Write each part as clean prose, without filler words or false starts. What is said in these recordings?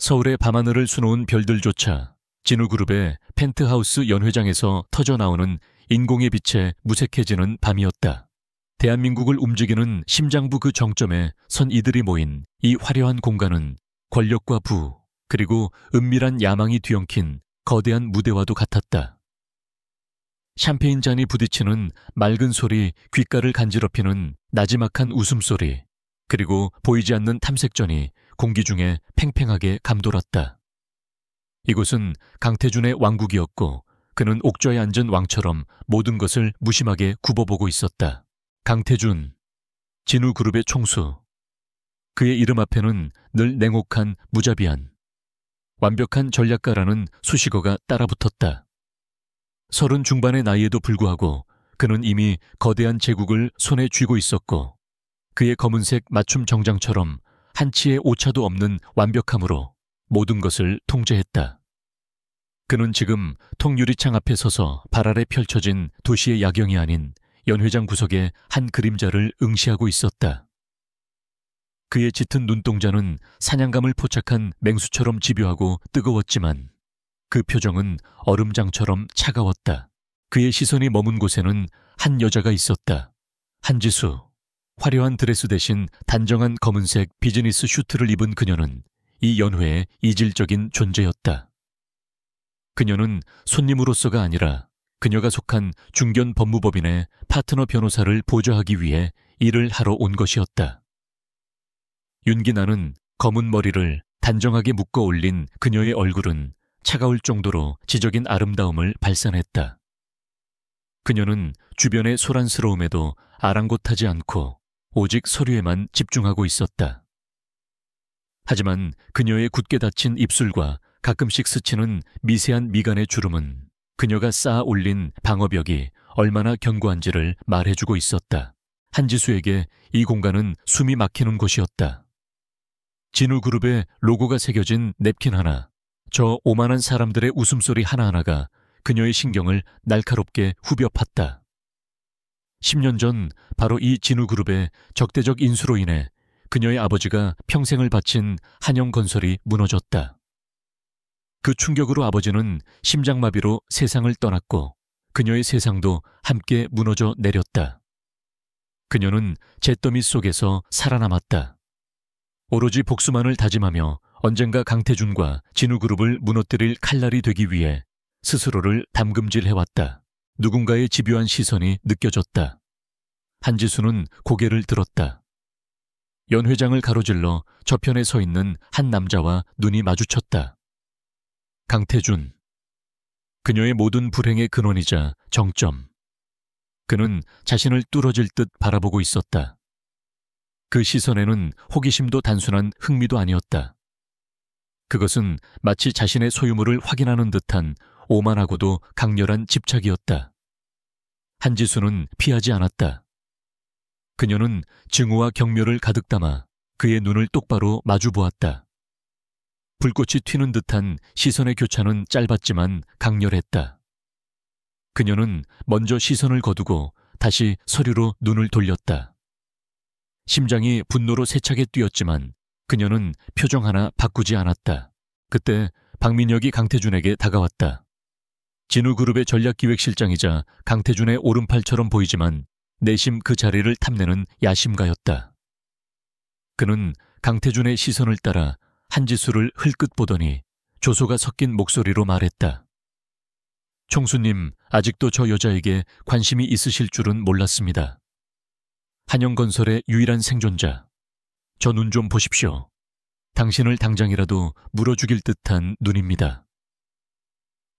서울의 밤하늘을 수놓은 별들조차 진우그룹의 펜트하우스 연회장에서 터져나오는 인공의 빛에 무색해지는 밤이었다. 대한민국을 움직이는 심장부 그 정점에 선 이들이 모인 이 화려한 공간은 권력과 부, 그리고 은밀한 야망이 뒤엉킨 거대한 무대와도 같았다. 샴페인 잔이 부딪히는 맑은 소리, 귓가를 간지럽히는 나지막한 웃음소리, 그리고 보이지 않는 탐색전이 공기 중에 팽팽하게 감돌았다. 이곳은 강태준의 왕국이었고 그는 옥좌에 앉은 왕처럼 모든 것을 무심하게 굽어보고 있었다. 강태준, 진우그룹의 총수. 그의 이름 앞에는 늘 냉혹한 무자비한, 완벽한 전략가라는 수식어가 따라붙었다. 30 중반의 나이에도 불구하고 그는 이미 거대한 제국을 손에 쥐고 있었고 그의 검은색 맞춤 정장처럼 한치의 오차도 없는 완벽함으로 모든 것을 통제했다. 그는 지금 통유리창 앞에 서서 발 아래 펼쳐진 도시의 야경이 아닌 연회장 구석의 한 그림자를 응시하고 있었다. 그의 짙은 눈동자는 사냥감을 포착한 맹수처럼 집요하고 뜨거웠지만 그 표정은 얼음장처럼 차가웠다. 그의 시선이 머문 곳에는 한 여자가 있었다. 한지수. 화려한 드레스 대신 단정한 검은색 비즈니스 슈트를 입은 그녀는 이 연회의 이질적인 존재였다. 그녀는 손님으로서가 아니라 그녀가 속한 중견 법무법인의 파트너 변호사를 보좌하기 위해 일을 하러 온 것이었다. 윤기나는 검은 머리를 단정하게 묶어 올린 그녀의 얼굴은 차가울 정도로 지적인 아름다움을 발산했다. 그녀는 주변의 소란스러움에도 아랑곳하지 않고 오직 서류에만 집중하고 있었다. 하지만 그녀의 굳게 닫힌 입술과 가끔씩 스치는 미세한 미간의 주름은 그녀가 쌓아 올린 방어벽이 얼마나 견고한지를 말해주고 있었다. 한지수에게 이 공간은 숨이 막히는 곳이었다. 진우그룹의 로고가 새겨진 냅킨 하나, 저 오만한 사람들의 웃음소리 하나하나가 그녀의 신경을 날카롭게 후벼 팠다. 10년 전 바로 이 진우그룹의 적대적 인수로 인해 그녀의 아버지가 평생을 바친 한영건설이 무너졌다. 그 충격으로 아버지는 심장마비로 세상을 떠났고 그녀의 세상도 함께 무너져 내렸다. 그녀는 잿더미 속에서 살아남았다. 오로지 복수만을 다짐하며 언젠가 강태준과 진우그룹을 무너뜨릴 칼날이 되기 위해 스스로를 담금질해왔다. 누군가의 집요한 시선이 느껴졌다. 한지수는 고개를 들었다. 연회장을 가로질러 저편에 서 있는 한 남자와 눈이 마주쳤다. 강태준. 그녀의 모든 불행의 근원이자 정점. 그는 자신을 뚫어질 듯 바라보고 있었다. 그 시선에는 호기심도 단순한 흥미도 아니었다. 그것은 마치 자신의 소유물을 확인하는 듯한 오만하고도 강렬한 집착이었다. 한지수는 피하지 않았다. 그녀는 증오와 경멸을 가득 담아 그의 눈을 똑바로 마주 보았다. 불꽃이 튀는 듯한 시선의 교차는 짧았지만 강렬했다. 그녀는 먼저 시선을 거두고 다시 서류로 눈을 돌렸다. 심장이 분노로 세차게 뛰었지만 그녀는 표정 하나 바꾸지 않았다. 그때 박민혁이 강태준에게 다가왔다. 진우그룹의 전략기획실장이자 강태준의 오른팔처럼 보이지만 내심 그 자리를 탐내는 야심가였다. 그는 강태준의 시선을 따라 한지수를 흘끗 보더니 조소가 섞인 목소리로 말했다. 총수님, 아직도 저 여자에게 관심이 있으실 줄은 몰랐습니다. 한영건설의 유일한 생존자. 저 눈 좀 보십시오. 당신을 당장이라도 물어 죽일 듯한 눈입니다.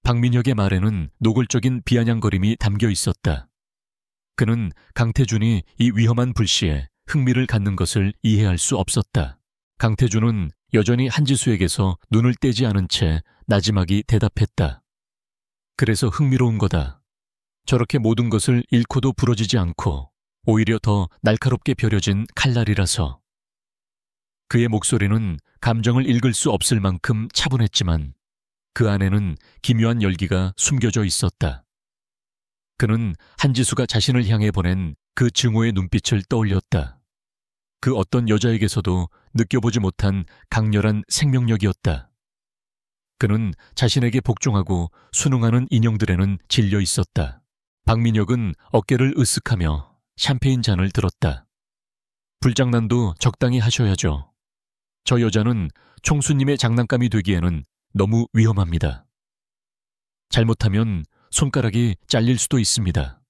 박민혁의 말에는 노골적인 비아냥거림이 담겨 있었다. 그는 강태준이 이 위험한 불시에 흥미를 갖는 것을 이해할 수 없었다. 강태준은 여전히 한지수에게서 눈을 떼지 않은 채 나지막이 대답했다. 그래서 흥미로운 거다. 저렇게 모든 것을 잃고도 부러지지 않고 오히려 더 날카롭게 벼려진 칼날이라서. 그의 목소리는 감정을 읽을 수 없을 만큼 차분했지만 그 안에는 기묘한 열기가 숨겨져 있었다. 그는 한지수가 자신을 향해 보낸 그 증오의 눈빛을 떠올렸다. 그 어떤 여자에게서도 느껴보지 못한 강렬한 생명력이었다. 그는 자신에게 복종하고 순응하는 인형들에는 질려 있었다. 박민혁은 어깨를 으쓱하며 샴페인 잔을 들었다. 불장난도 적당히 하셔야죠. 저 여자는 총수님의 장난감이 되기에는 너무 위험합니다. 잘못하면 손가락이 잘릴 수도 있습니다.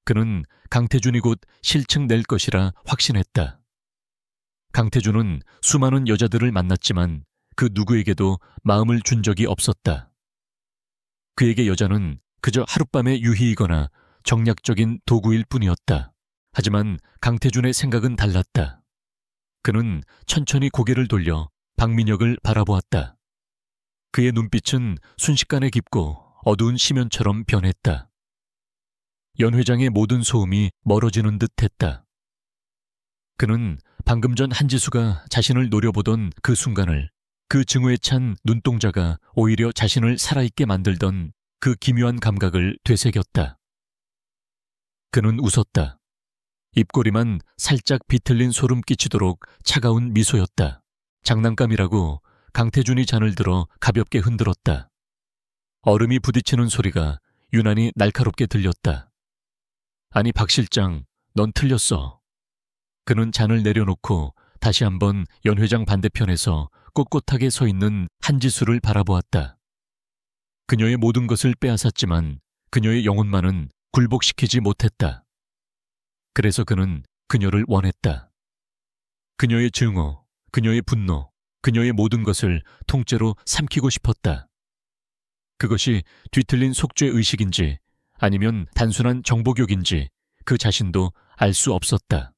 그는 강태준이 곧 실증 낼 것이라 확신했다. 강태준은 수많은 여자들을 만났지만 그 누구에게도 마음을 준 적이 없었다. 그에게 여자는 그저 하룻밤의 유희이거나 정략적인 도구일 뿐이었다. 하지만 강태준의 생각은 달랐다. 그는 천천히 고개를 돌려 박민혁을 바라보았다. 그의 눈빛은 순식간에 깊고 어두운 심연처럼 변했다. 연 회장의 모든 소음이 멀어지는 듯 했다. 그는 방금 전 한지수가 자신을 노려보던 그 순간을, 그 증오에 찬 눈동자가 오히려 자신을 살아있게 만들던 그 기묘한 감각을 되새겼다. 그는 웃었다. 입꼬리만 살짝 비틀린 소름 끼치도록 차가운 미소였다. 장난감이라고 강태준이 잔을 들어 가볍게 흔들었다. 얼음이 부딪히는 소리가 유난히 날카롭게 들렸다. 아니 박 실장, 넌 틀렸어. 그는 잔을 내려놓고 다시 한번 연 회장 반대편에서 꼿꼿하게 서 있는 한지수를 바라보았다. 그녀의 모든 것을 빼앗았지만 그녀의 영혼만은 굴복시키지 못했다. 그래서 그는 그녀를 원했다. 그녀의 증오, 그녀의 분노, 그녀의 모든 것을 통째로 삼키고 싶었다. 그것이 뒤틀린 속죄의식인지 아니면 단순한 정보욕인지 그 자신도 알 수 없었다.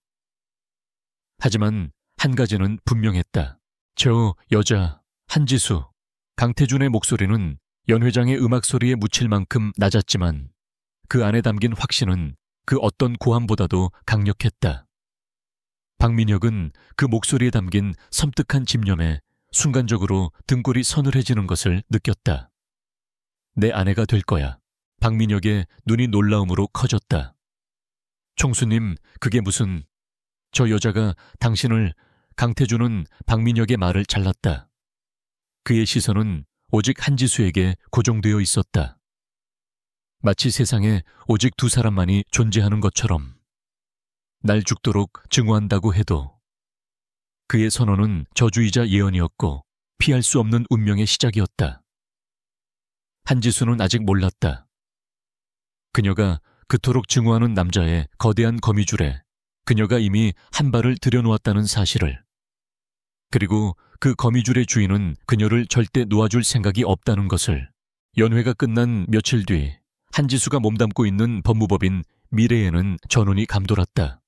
하지만 한 가지는 분명했다. 저 여자 한지수, 강태준의 목소리는 연 회장의 음악 소리에 묻힐 만큼 낮았지만 그 안에 담긴 확신은 그 어떤 고함보다도 강력했다. 박민혁은 그 목소리에 담긴 섬뜩한 집념에 순간적으로 등골이 서늘해지는 것을 느꼈다. 내 아내가 될 거야. 박민혁의 눈이 놀라움으로 커졌다. 총수님, 그게 무슨... 저 여자가 당신을... 강태준은 박민혁의 말을 잘랐다. 그의 시선은 오직 한지수에게 고정되어 있었다. 마치 세상에 오직 두 사람만이 존재하는 것처럼. 날 죽도록 증오한다고 해도. 그의 선언은 저주이자 예언이었고 피할 수 없는 운명의 시작이었다. 한지수는 아직 몰랐다. 그녀가 그토록 증오하는 남자의 거대한 거미줄에 그녀가 이미 한 발을 들여놓았다는 사실을. 그리고 그 거미줄의 주인은 그녀를 절대 놓아줄 생각이 없다는 것을. 연회가 끝난 며칠 뒤 한지수가 몸담고 있는 법무법인 미래에는 전원이 감돌았다.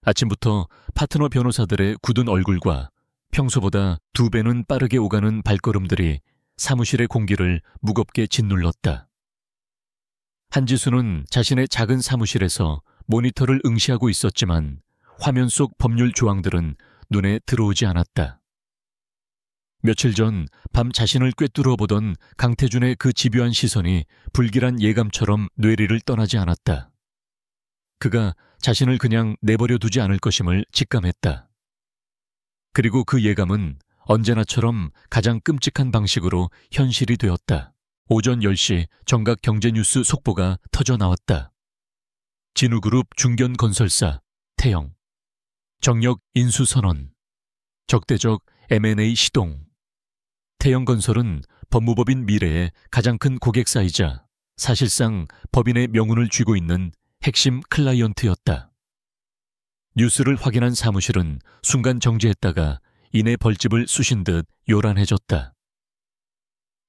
아침부터 파트너 변호사들의 굳은 얼굴과 평소보다 2배는 빠르게 오가는 발걸음들이 사무실의 공기를 무겁게 짓눌렀다. 한지수는 자신의 작은 사무실에서 모니터를 응시하고 있었지만 화면 속 법률 조항들은 눈에 들어오지 않았다. 며칠 전 밤 자신을 꿰뚫어 보던 강태준의 그 집요한 시선이 불길한 예감처럼 뇌리를 떠나지 않았다. 그가 자신을 그냥 내버려 두지 않을 것임을 직감했다. 그리고 그 예감은 언제나처럼 가장 끔찍한 방식으로 현실이 되었다. 오전 10시 정각 경제뉴스 속보가 터져 나왔다. 진우그룹 중견건설사 태영, 정력 인수선언, 적대적 M&A 시동. 태영건설은 법무법인 미래의 가장 큰 고객사이자 사실상 법인의 명운을 쥐고 있는 핵심 클라이언트였다. 뉴스를 확인한 사무실은 순간 정지했다가 이내 벌집을 쑤신 듯 요란해졌다.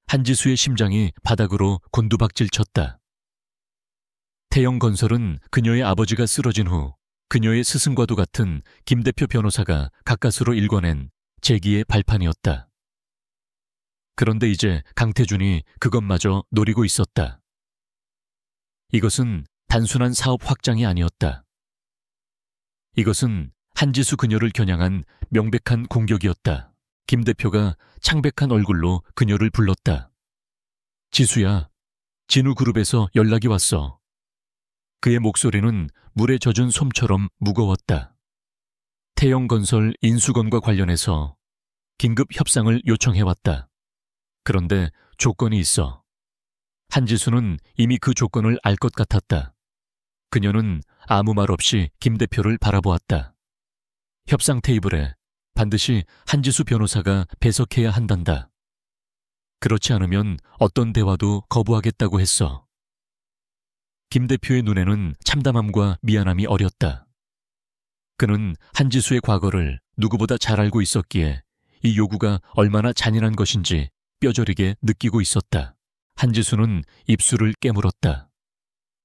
한지수의 심장이 바닥으로 곤두박질 쳤다. 태영건설은 그녀의 아버지가 쓰러진 후 그녀의 스승과도 같은 김 대표 변호사가 가까스로 일궈낸 재기의 발판이었다. 그런데 이제 강태준이 그것마저 노리고 있었다. 이것은 단순한 사업 확장이 아니었다. 이것은 한지수 그녀를 겨냥한 명백한 공격이었다. 김 대표가 창백한 얼굴로 그녀를 불렀다. 지수야, 진우그룹에서 연락이 왔어. 그의 목소리는 물에 젖은 솜처럼 무거웠다. 태영건설 인수건과 관련해서 긴급 협상을 요청해왔다. 그런데 조건이 있어. 한지수는 이미 그 조건을 알 것 같았다. 그녀는 아무 말 없이 김 대표를 바라보았다. 협상 테이블에 반드시 한지수 변호사가 배석해야 한단다. 그렇지 않으면 어떤 대화도 거부하겠다고 했어. 김 대표의 눈에는 참담함과 미안함이 어렸다. 그는 한지수의 과거를 누구보다 잘 알고 있었기에 이 요구가 얼마나 잔인한 것인지 뼈저리게 느끼고 있었다. 한지수는 입술을 깨물었다.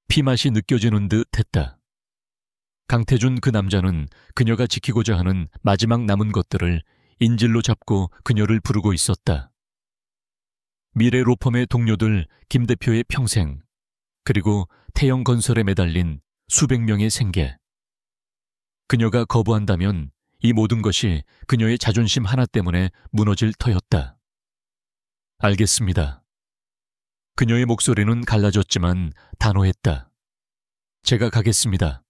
피맛이 느껴지는 듯 했다. 강태준 그 남자는 그녀가 지키고자 하는 마지막 남은 것들을 인질로 잡고 그녀를 부르고 있었다. 미래 로펌의 동료들 김 대표의 평생, 그리고 태영건설에 매달린 수백 명의 생계. 그녀가 거부한다면 이 모든 것이 그녀의 자존심 하나 때문에 무너질 터였다. 알겠습니다. 그녀의 목소리는 갈라졌지만 단호했다. 제가 가겠습니다.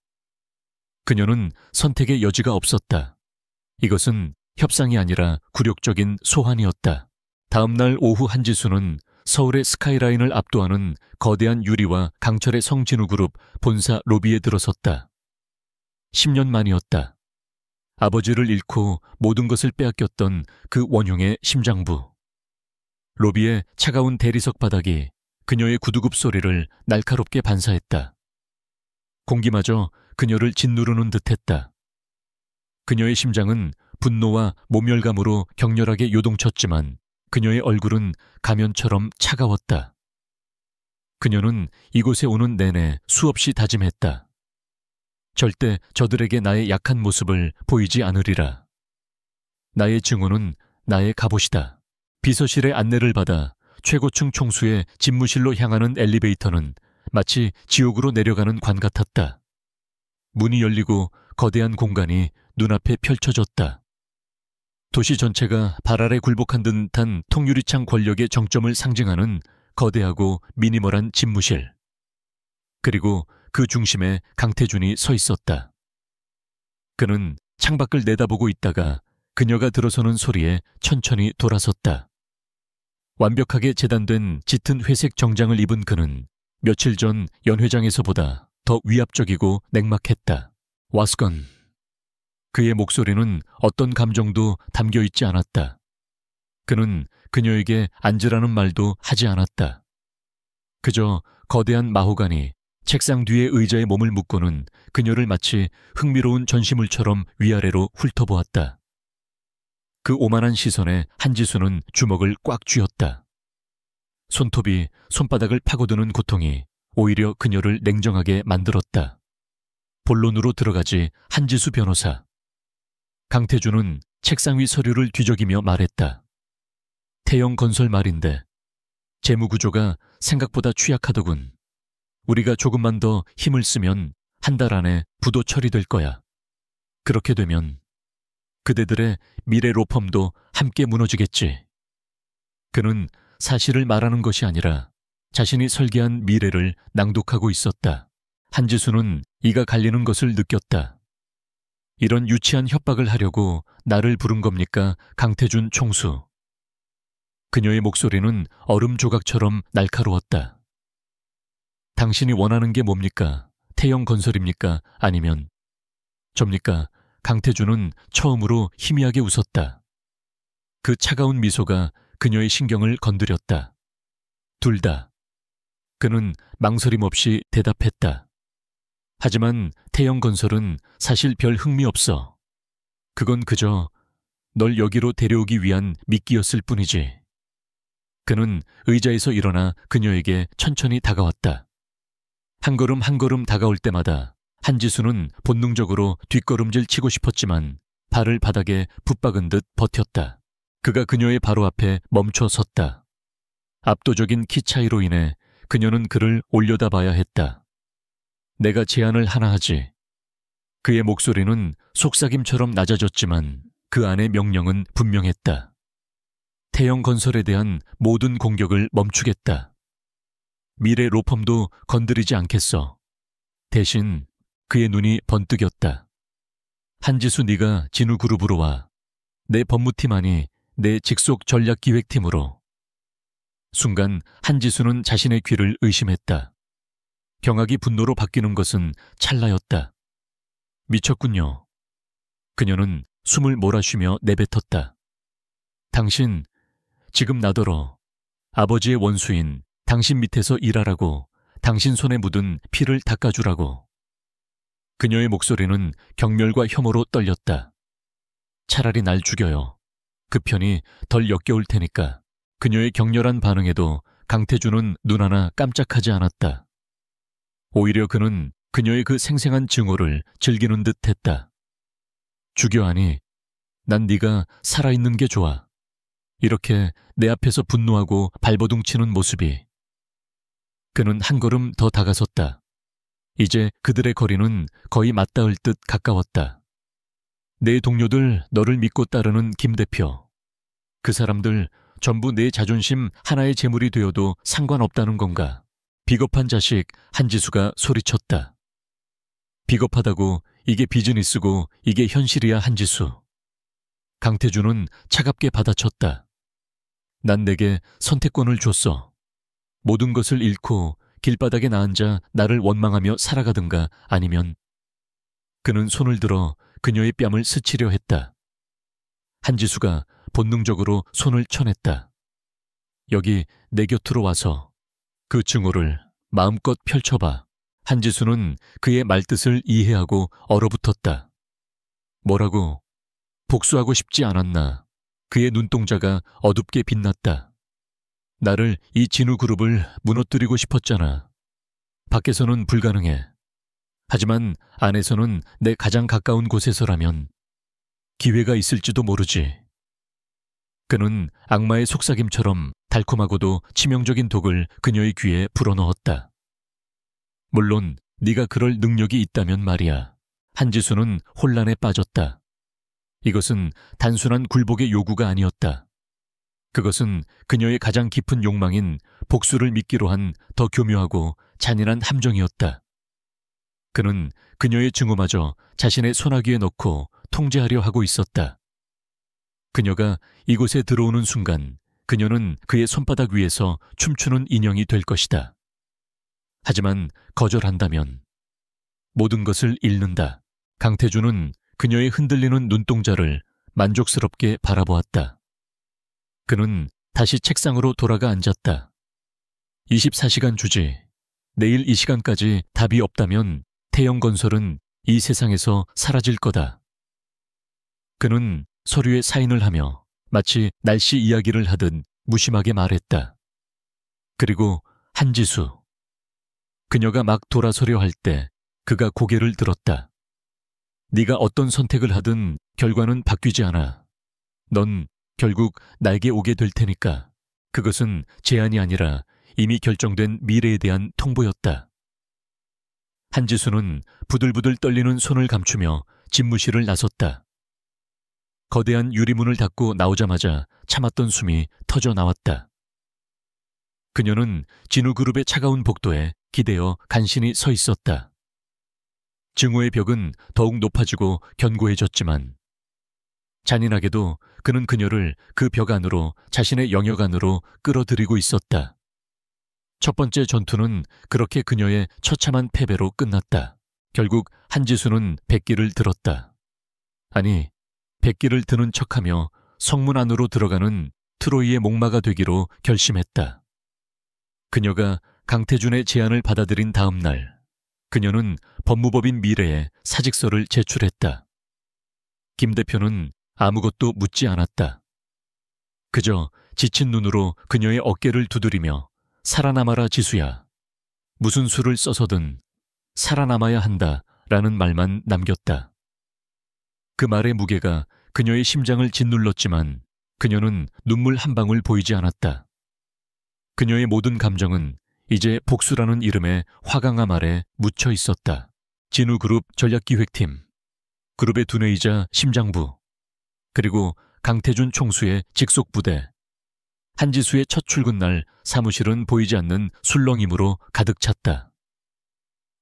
그녀는 선택의 여지가 없었다. 이것은 협상이 아니라 굴욕적인 소환이었다. 다음 날 오후 한지수는 서울의 스카이라인을 압도하는 거대한 유리와 강철의 성진우그룹 본사 로비에 들어섰다. 10년 만이었다. 아버지를 잃고 모든 것을 빼앗겼던 그 원흉의 심장부. 로비의 차가운 대리석 바닥이 그녀의 구두굽 소리를 날카롭게 반사했다. 공기마저 그녀를 짓누르는 듯했다. 그녀의 심장은 분노와 모멸감으로 격렬하게 요동쳤지만 그녀의 얼굴은 가면처럼 차가웠다. 그녀는 이곳에 오는 내내 수없이 다짐했다. 절대 저들에게 나의 약한 모습을 보이지 않으리라. 나의 증오는 나의 갑옷이다. 비서실의 안내를 받아 최고층 총수의 집무실로 향하는 엘리베이터는 마치 지옥으로 내려가는 관 같았다. 문이 열리고 거대한 공간이 눈앞에 펼쳐졌다. 도시 전체가 발 아래 굴복한 듯한 통유리창 권력의 정점을 상징하는 거대하고 미니멀한 집무실. 그리고 그 중심에 강태준이 서 있었다. 그는 창밖을 내다보고 있다가 그녀가 들어서는 소리에 천천히 돌아섰다. 완벽하게 재단된 짙은 회색 정장을 입은 그는 며칠 전 연회장에서보다 더 위압적이고 냉막했다. 와스건. 그의 목소리는 어떤 감정도 담겨있지 않았다. 그는 그녀에게 앉으라는 말도 하지 않았다. 그저 거대한 마호가니 책상 뒤의 의자에 몸을 묶고는 그녀를 마치 흥미로운 전시물처럼 위아래로 훑어보았다. 그 오만한 시선에 한지수는 주먹을 꽉 쥐었다. 손톱이 손바닥을 파고드는 고통이 오히려 그녀를 냉정하게 만들었다. 본론으로 들어가지 한지수 변호사. 강태준은 책상 위 서류를 뒤적이며 말했다. 태영건설 말인데 재무구조가 생각보다 취약하더군. 우리가 조금만 더 힘을 쓰면 한 달 안에 부도 처리될 거야. 그렇게 되면 그대들의 미래 로펌도 함께 무너지겠지. 그는 사실을 말하는 것이 아니라 자신이 설계한 미래를 낭독하고 있었다. 한지수는 이가 갈리는 것을 느꼈다. 이런 유치한 협박을 하려고 나를 부른 겁니까, 강태준 총수? 그녀의 목소리는 얼음 조각처럼 날카로웠다. 당신이 원하는 게 뭡니까? 태영건설입니까? 아니면 접니까? 강태준은 처음으로 희미하게 웃었다. 그 차가운 미소가 그녀의 신경을 건드렸다. 둘 다. 그는 망설임 없이 대답했다. 하지만 태영건설은 사실 별 흥미 없어. 그건 그저 널 여기로 데려오기 위한 미끼였을 뿐이지. 그는 의자에서 일어나 그녀에게 천천히 다가왔다. 한 걸음 한 걸음 다가올 때마다 한지수는 본능적으로 뒷걸음질 치고 싶었지만 발을 바닥에 붙박은 듯 버텼다. 그가 그녀의 바로 앞에 멈춰 섰다. 압도적인 키 차이로 인해 그녀는 그를 올려다봐야 했다. 내가 제안을 하나 하지. 그의 목소리는 속삭임처럼 낮아졌지만 그 안의 명령은 분명했다. 태영건설에 대한 모든 공격을 멈추겠다. 미래 로펌도 건드리지 않겠어. 대신 그의 눈이 번뜩였다. 한지수 네가 진우그룹으로 와. 내 법무팀 아니 내 직속 전략기획팀으로. 순간 한지수는 자신의 귀를 의심했다. 경악이 분노로 바뀌는 것은 찰나였다. 미쳤군요. 그녀는 숨을 몰아쉬며 내뱉었다. 당신, 지금 나더러 아버지의 원수인 당신 밑에서 일하라고 당신 손에 묻은 피를 닦아주라고. 그녀의 목소리는 경멸과 혐오로 떨렸다. 차라리 날 죽여요. 그 편이 덜 역겨울 테니까. 그녀의 격렬한 반응에도 강태준은 눈 하나 깜짝하지 않았다. 오히려 그는 그녀의 그 생생한 증오를 즐기는 듯 했다. 죽여 하니 난 네가 살아있는 게 좋아. 이렇게 내 앞에서 분노하고 발버둥치는 모습이. 그는 한 걸음 더 다가섰다. 이제 그들의 거리는 거의 맞닿을 듯 가까웠다. 내 동료들 너를 믿고 따르는 김 대표. 그 사람들 전부 내 자존심 하나의 재물이 되어도 상관없다는 건가? 비겁한 자식 한지수가 소리쳤다. 비겁하다고 이게 비즈니스고 이게 현실이야 한지수. 강태준은 차갑게 받아쳤다. 난 내게 선택권을 줬어. 모든 것을 잃고 길바닥에 나앉아 나를 원망하며 살아가든가 아니면. 그는 손을 들어 그녀의 뺨을 스치려 했다. 한지수가 본능적으로 손을 쳐냈다. 여기 내 곁으로 와서 그 증오를 마음껏 펼쳐봐. 한지수는 그의 말뜻을 이해하고 얼어붙었다. 뭐라고? 복수하고 싶지 않았나? 그의 눈동자가 어둡게 빛났다. 나를 이 진우 그룹을 무너뜨리고 싶었잖아. 밖에서는 불가능해. 하지만 안에서는 내 가장 가까운 곳에서라면 기회가 있을지도 모르지. 그는 악마의 속삭임처럼 달콤하고도 치명적인 독을 그녀의 귀에 불어넣었다. 물론 네가 그럴 능력이 있다면 말이야. 한지수는 혼란에 빠졌다. 이것은 단순한 굴복의 요구가 아니었다. 그것은 그녀의 가장 깊은 욕망인 복수를 믿기로 한 더 교묘하고 잔인한 함정이었다. 그는 그녀의 증오마저 자신의 소나기에 넣고 통제하려 하고 있었다. 그녀가 이곳에 들어오는 순간 그녀는 그의 손바닥 위에서 춤추는 인형이 될 것이다. 하지만 거절한다면 모든 것을 잃는다. 강태준은 그녀의 흔들리는 눈동자를 만족스럽게 바라보았다. 그는 다시 책상으로 돌아가 앉았다. 24시간 주지. 내일 이 시간까지 답이 없다면 태영건설은 이 세상에서 사라질 거다. 그는 서류에 사인을 하며 마치 날씨 이야기를 하듯 무심하게 말했다. 그리고 한지수. 그녀가 막 돌아서려 할 때 그가 고개를 들었다. 네가 어떤 선택을 하든 결과는 바뀌지 않아. 넌 결국 나에게 오게 될 테니까. 그것은 제안이 아니라 이미 결정된 미래에 대한 통보였다. 한지수는 부들부들 떨리는 손을 감추며 집무실을 나섰다. 거대한 유리문을 닫고 나오자마자 참았던 숨이 터져 나왔다. 그녀는 진우그룹의 차가운 복도에 기대어 간신히 서 있었다. 증오의 벽은 더욱 높아지고 견고해졌지만 잔인하게도 그는 그녀를 그 벽 안으로 자신의 영역 안으로 끌어들이고 있었다. 첫 번째 전투는 그렇게 그녀의 처참한 패배로 끝났다. 결국 한지수는 백기를 들었다. 아니, 백기를 드는 척하며 성문 안으로 들어가는 트로이의 목마가 되기로 결심했다. 그녀가 강태준의 제안을 받아들인 다음 날, 그녀는 법무법인 미래에 사직서를 제출했다. 김 대표는 아무것도 묻지 않았다. 그저 지친 눈으로 그녀의 어깨를 두드리며 살아남아라 지수야. 무슨 수를 써서든 살아남아야 한다라는 말만 남겼다. 그 말의 무게가 그녀의 심장을 짓눌렀지만 그녀는 눈물 한 방울 보이지 않았다. 그녀의 모든 감정은 이제 복수라는 이름의 화강암 아래 묻혀 있었다. 진우그룹 전략기획팀, 그룹의 두뇌이자 심장부, 그리고 강태준 총수의 직속부대. 한지수의 첫 출근날 사무실은 보이지 않는 술렁임으로 가득 찼다.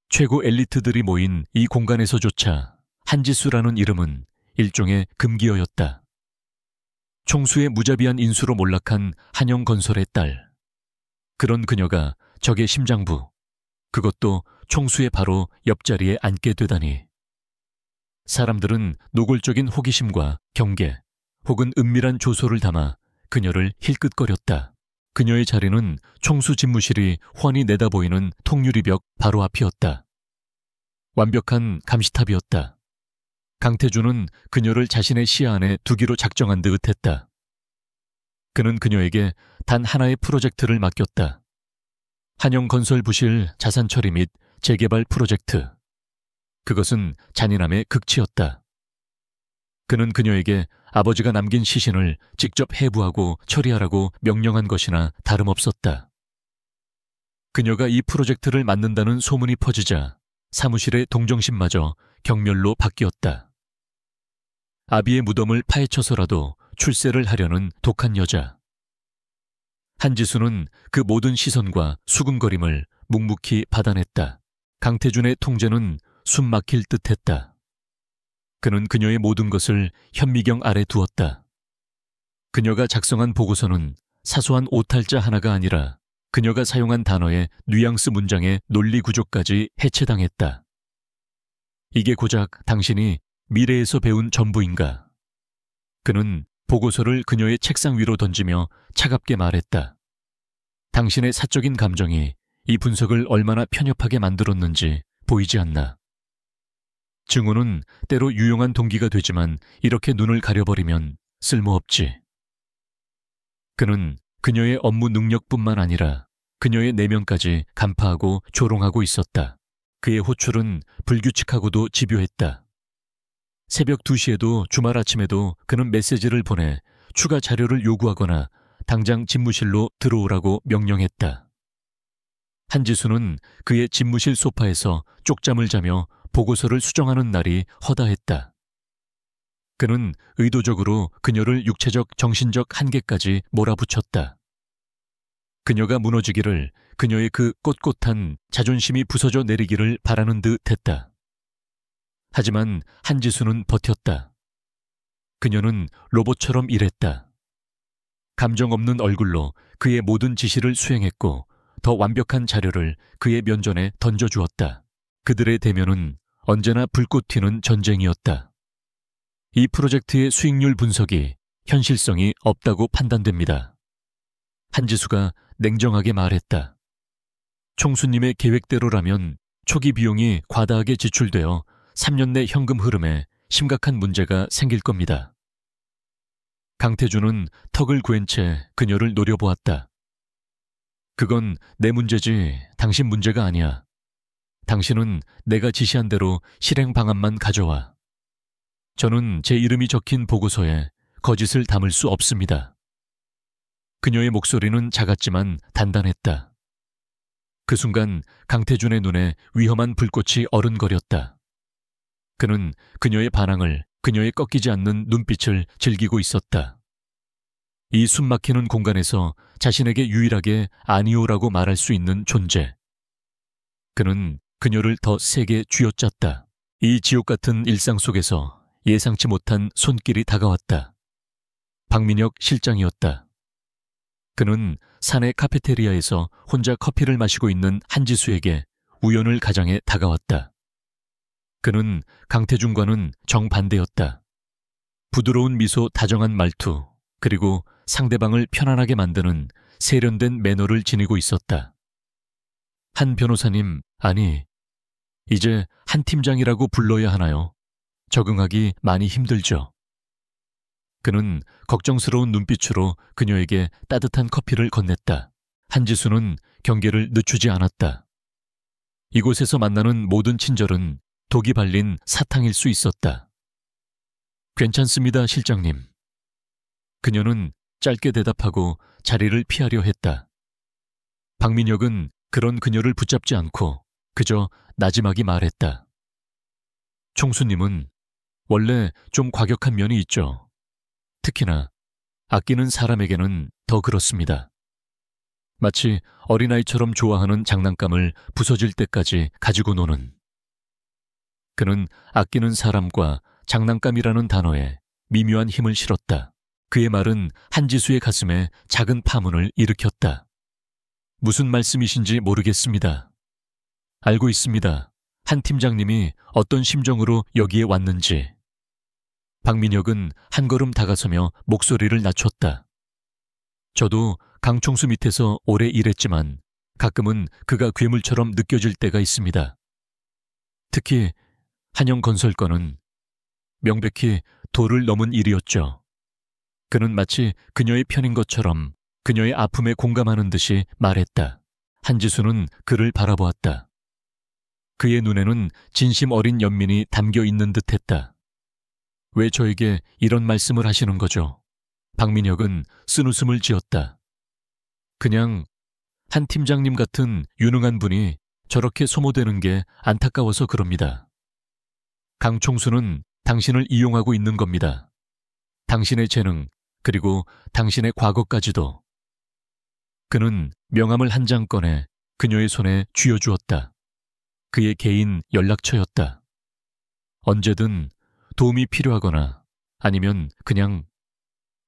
최고 엘리트들이 모인 이 공간에서조차 한지수라는 이름은 일종의 금기어였다. 총수의 무자비한 인수로 몰락한 한영건설의 딸. 그런 그녀가 적의 심장부, 그것도 총수의 바로 옆자리에 앉게 되다니. 사람들은 노골적인 호기심과 경계 혹은 은밀한 조소를 담아 그녀를 힐끗거렸다. 그녀의 자리는 총수 집무실이 훤히 내다보이는 통유리벽 바로 앞이었다. 완벽한 감시탑이었다. 강태준은 그녀를 자신의 시야 안에 두기로 작정한 듯 했다. 그는 그녀에게 단 하나의 프로젝트를 맡겼다. 한영건설 부실 자산 처리 및 재개발 프로젝트. 그것은 잔인함의 극치였다. 그는 그녀에게 아버지가 남긴 시신을 직접 해부하고 처리하라고 명령한 것이나 다름없었다. 그녀가 이 프로젝트를 맡는다는 소문이 퍼지자 사무실의 동정심마저 경멸로 바뀌었다. 아비의 무덤을 파헤쳐서라도 출세를 하려는 독한 여자. 한지수는 그 모든 시선과 수군거림을 묵묵히 받아냈다. 강태준의 통제는 숨 막힐 듯했다. 그는 그녀의 모든 것을 현미경 아래 두었다. 그녀가 작성한 보고서는 사소한 오탈자 하나가 아니라 그녀가 사용한 단어의 뉘앙스 문장의 논리 구조까지 해체당했다. 이게 고작 당신이 미래에서 배운 전부인가? 그는 보고서를 그녀의 책상 위로 던지며 차갑게 말했다. 당신의 사적인 감정이 이 분석을 얼마나 편협하게 만들었는지 보이지 않나? 증오는 때로 유용한 동기가 되지만 이렇게 눈을 가려버리면 쓸모없지. 그는 그녀의 업무 능력뿐만 아니라 그녀의 내면까지 간파하고 조롱하고 있었다. 그의 호출은 불규칙하고도 집요했다. 새벽 2시에도 주말 아침에도 그는 메시지를 보내 추가 자료를 요구하거나 당장 집무실로 들어오라고 명령했다. 한지수는 그의 집무실 소파에서 쪽잠을 자며 보고서를 수정하는 날이 허다했다. 그는 의도적으로 그녀를 육체적, 정신적 한계까지 몰아붙였다. 그녀가 무너지기를, 그녀의 그 꼿꼿한 자존심이 부서져 내리기를 바라는 듯 했다. 하지만 한지수는 버텼다. 그녀는 로봇처럼 일했다. 감정 없는 얼굴로 그의 모든 지시를 수행했고 더 완벽한 자료를 그의 면전에 던져주었다. 그들의 대면은 언제나 불꽃 튀는 전쟁이었다. 이 프로젝트의 수익률 분석이 현실성이 없다고 판단됩니다. 한지수가 냉정하게 말했다. 총수님의 계획대로라면 초기 비용이 과다하게 지출되어 3년 내 현금 흐름에 심각한 문제가 생길 겁니다. 강태준은 턱을 구한 채 그녀를 노려보았다. 그건 내 문제지 당신 문제가 아니야. 당신은 내가 지시한 대로 실행 방안만 가져와. 저는 제 이름이 적힌 보고서에 거짓을 담을 수 없습니다. 그녀의 목소리는 작았지만 단단했다. 그 순간 강태준의 눈에 위험한 불꽃이 어른거렸다. 그는 그녀의 반항을, 그녀의 꺾이지 않는 눈빛을 즐기고 있었다. 이 숨막히는 공간에서 자신에게 유일하게 아니오라고 말할 수 있는 존재. 그는 그녀를 더 세게 쥐어짰다. 이 지옥 같은 일상 속에서 예상치 못한 손길이 다가왔다. 박민혁 실장이었다. 그는 사내 카페테리아에서 혼자 커피를 마시고 있는 한지수에게 우연을 가장해 다가왔다. 그는 강태준과는 정반대였다. 부드러운 미소, 다정한 말투, 그리고 상대방을 편안하게 만드는 세련된 매너를 지니고 있었다. 한 변호사님, 아니, 이제 한 팀장이라고 불러야 하나요? 적응하기 많이 힘들죠. 그는 걱정스러운 눈빛으로 그녀에게 따뜻한 커피를 건넸다. 한지수는 경계를 늦추지 않았다. 이곳에서 만나는 모든 친절은 독이 발린 사탕일 수 있었다. 괜찮습니다, 실장님. 그녀는 짧게 대답하고 자리를 피하려 했다. 박민혁은 그런 그녀를 붙잡지 않고 그저 나지막이 말했다. 총수님은 원래 좀 과격한 면이 있죠. 특히나 아끼는 사람에게는 더 그렇습니다. 마치 어린아이처럼 좋아하는 장난감을 부서질 때까지 가지고 노는. 그는 아끼는 사람과 장난감이라는 단어에 미묘한 힘을 실었다. 그의 말은 한지수의 가슴에 작은 파문을 일으켰다. 무슨 말씀이신지 모르겠습니다. 알고 있습니다. 한 팀장님이 어떤 심정으로 여기에 왔는지. 박민혁은 한 걸음 다가서며 목소리를 낮췄다. 저도 강총수 밑에서 오래 일했지만 가끔은 그가 괴물처럼 느껴질 때가 있습니다. 특히 한영건설 건은 명백히 도를 넘은 일이었죠. 그는 마치 그녀의 편인 것처럼 그녀의 아픔에 공감하는 듯이 말했다. 한지수는 그를 바라보았다. 그의 눈에는 진심 어린 연민이 담겨 있는 듯했다. 왜 저에게 이런 말씀을 하시는 거죠? 박민혁은 쓴웃음을 지었다. 그냥 한 팀장님 같은 유능한 분이 저렇게 소모되는 게 안타까워서 그럽니다. 강총수는 당신을 이용하고 있는 겁니다. 당신의 재능, 그리고 당신의 과거까지도. 그는 명함을 한 장 꺼내 그녀의 손에 쥐어주었다. 그의 개인 연락처였다. 언제든 도움이 필요하거나 아니면 그냥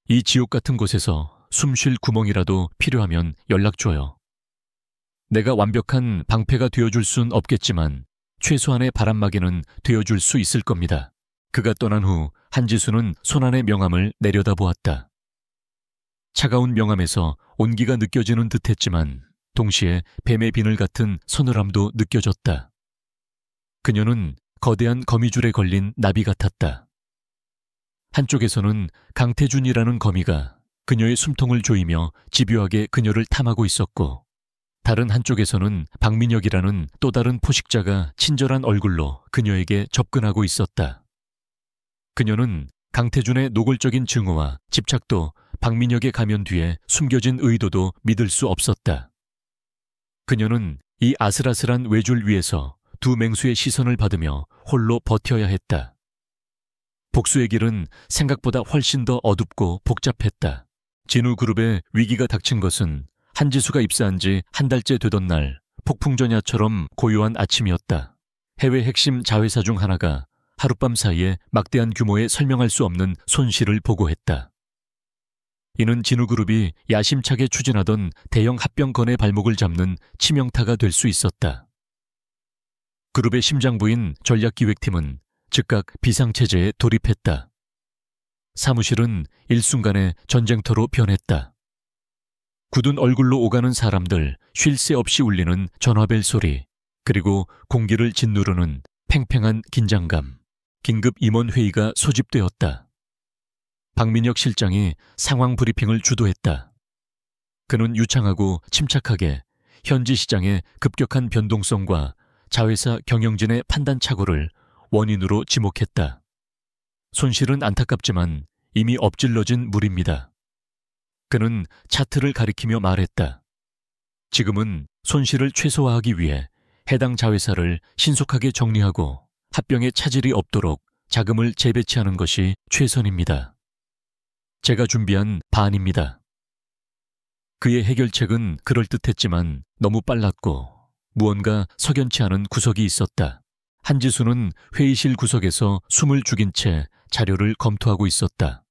이 지옥 같은 곳에서 숨 쉴 구멍이라도 필요하면 연락줘요. 내가 완벽한 방패가 되어줄 순 없겠지만 최소한의 바람막이는 되어줄 수 있을 겁니다. 그가 떠난 후 한지수는 손안의 명함을 내려다보았다. 차가운 명함에서 온기가 느껴지는 듯했지만 동시에 뱀의 비늘 같은 서늘함도 느껴졌다. 그녀는 거대한 거미줄에 걸린 나비 같았다. 한쪽에서는 강태준이라는 거미가 그녀의 숨통을 조이며 집요하게 그녀를 탐하고 있었고, 다른 한쪽에서는 박민혁이라는 또 다른 포식자가 친절한 얼굴로 그녀에게 접근하고 있었다. 그녀는 강태준의 노골적인 증오와 집착도 박민혁의 가면 뒤에 숨겨진 의도도 믿을 수 없었다. 그녀는 이 아슬아슬한 외줄 위에서 두 맹수의 시선을 받으며 홀로 버텨야 했다. 복수의 길은 생각보다 훨씬 더 어둡고 복잡했다. 진우그룹에 위기가 닥친 것은 한지수가 입사한 지 한 달째 되던 날 폭풍전야처럼 고요한 아침이었다. 해외 핵심 자회사 중 하나가 하룻밤 사이에 막대한 규모의 설명할 수 없는 손실을 보고했다. 이는 진우그룹이 야심차게 추진하던 대형 합병건의 발목을 잡는 치명타가 될 수 있었다. 그룹의 심장부인 전략기획팀은 즉각 비상체제에 돌입했다. 사무실은 일순간에 전쟁터로 변했다. 굳은 얼굴로 오가는 사람들, 쉴 새 없이 울리는 전화벨 소리, 그리고 공기를 짓누르는 팽팽한 긴장감, 긴급 임원회의가 소집되었다. 박민혁 실장이 상황 브리핑을 주도했다. 그는 유창하고 침착하게 현지 시장의 급격한 변동성과 자회사 경영진의 판단 착오를 원인으로 지목했다. 손실은 안타깝지만 이미 엎질러진 물입니다. 그는 차트를 가리키며 말했다. 지금은 손실을 최소화하기 위해 해당 자회사를 신속하게 정리하고 합병에 차질이 없도록 자금을 재배치하는 것이 최선입니다. 제가 준비한 반입니다. 그의 해결책은 그럴듯했지만 너무 빨랐고 무언가 석연치 않은 구석이 있었다. 한지수는 회의실 구석에서 숨을 죽인 채 자료를 검토하고 있었다.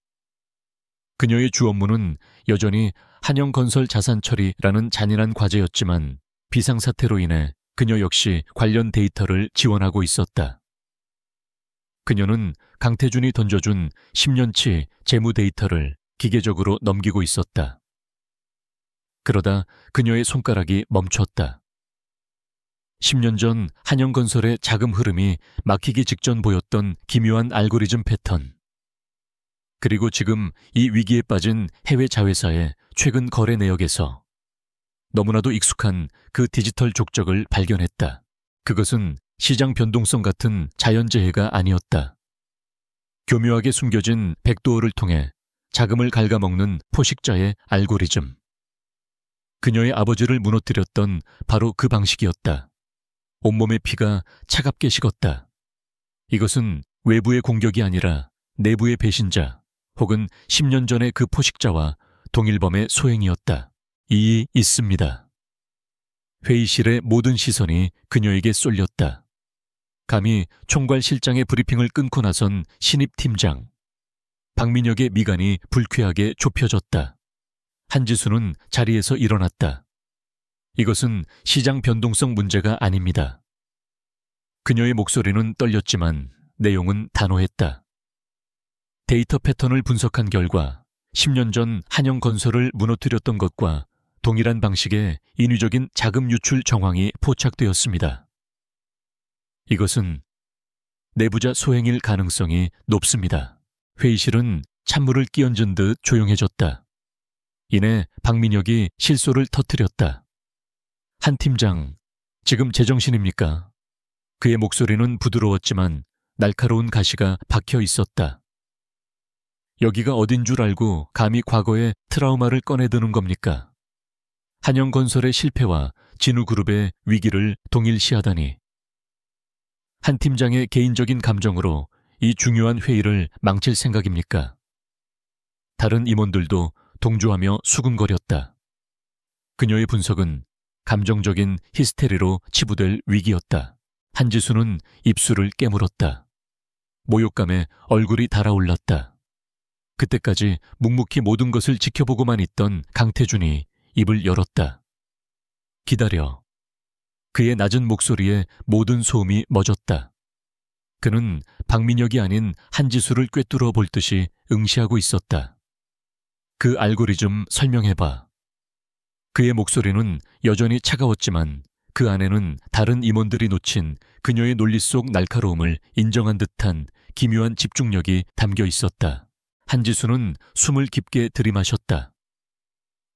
그녀의 주 업무는 여전히 한영건설 자산처리라는 잔인한 과제였지만 비상사태로 인해 그녀 역시 관련 데이터를 지원하고 있었다. 그녀는 강태준이 던져준 10년치 재무 데이터를 기계적으로 넘기고 있었다. 그러다 그녀의 손가락이 멈췄다. 10년 전 한영건설의 자금 흐름이 막히기 직전 보였던 기묘한 알고리즘 패턴. 그리고 지금 이 위기에 빠진 해외 자회사의 최근 거래 내역에서 너무나도 익숙한 그 디지털 족적을 발견했다. 그것은 시장 변동성 같은 자연재해가 아니었다. 교묘하게 숨겨진 백도어를 통해 자금을 갉아먹는 포식자의 알고리즘. 그녀의 아버지를 무너뜨렸던 바로 그 방식이었다. 온몸의 피가 차갑게 식었다. 이것은 외부의 공격이 아니라 내부의 배신자 혹은 10년 전의 그 포식자와 동일범의 소행이었다. 이이 있습니다. 회의실의 모든 시선이 그녀에게 쏠렸다. 감히 총괄 실장의 브리핑을 끊고 나선 신입 팀장. 박민혁의 미간이 불쾌하게 좁혀졌다. 한지수는 자리에서 일어났다. 이것은 시장 변동성 문제가 아닙니다. 그녀의 목소리는 떨렸지만 내용은 단호했다. 데이터 패턴을 분석한 결과 10년 전 한영건설을 무너뜨렸던 것과 동일한 방식의 인위적인 자금 유출 정황이 포착되었습니다. 이것은 내부자 소행일 가능성이 높습니다. 회의실은 찬물을 끼얹은 듯 조용해졌다. 이내 박민혁이 실소를 터뜨렸다. 한 팀장, 지금 제정신입니까? 그의 목소리는 부드러웠지만 날카로운 가시가 박혀 있었다. 여기가 어딘 줄 알고 감히 과거의 트라우마를 꺼내드는 겁니까? 한영건설의 실패와 진우그룹의 위기를 동일시하다니. 한 팀장의 개인적인 감정으로 이 중요한 회의를 망칠 생각입니까? 다른 임원들도 동조하며 수군거렸다. 그녀의 분석은 감정적인 히스테리로 치부될 위기였다. 한지수는 입술을 깨물었다. 모욕감에 얼굴이 달아올랐다. 그때까지 묵묵히 모든 것을 지켜보고만 있던 강태준이 입을 열었다. 기다려. 그의 낮은 목소리에 모든 소음이 멎었다. 그는 박민혁이 아닌 한지수를 꿰뚫어 볼 듯이 응시하고 있었다. 그 알고리즘 설명해봐. 그의 목소리는 여전히 차가웠지만 그 안에는 다른 임원들이 놓친 그녀의 논리 속 날카로움을 인정한 듯한 기묘한 집중력이 담겨 있었다. 한지수는 숨을 깊게 들이마셨다.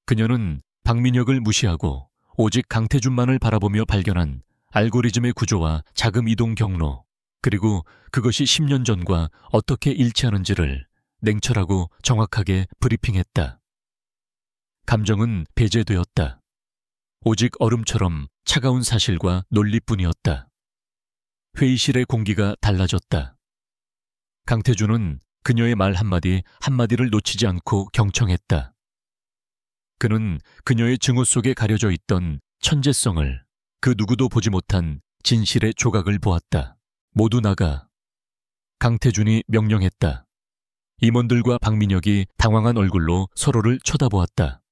그녀는 박민혁을 무시하고 오직 강태준만을 바라보며 발견한 알고리즘의 구조와 자금 이동 경로, 그리고 그것이 10년 전과 어떻게 일치하는지를 냉철하고 정확하게 브리핑했다. 감정은 배제되었다. 오직 얼음처럼 차가운 사실과 논리뿐이었다. 회의실의 공기가 달라졌다. 강태준은 그녀의 말 한마디를 놓치지 않고 경청했다. 그는 그녀의 증오 속에 가려져 있던 천재성을, 그 누구도 보지 못한 진실의 조각을 보았다. 모두 나가. 강태준이 명령했다. 임원들과 박민혁이 당황한 얼굴로 서로를 쳐다보았다.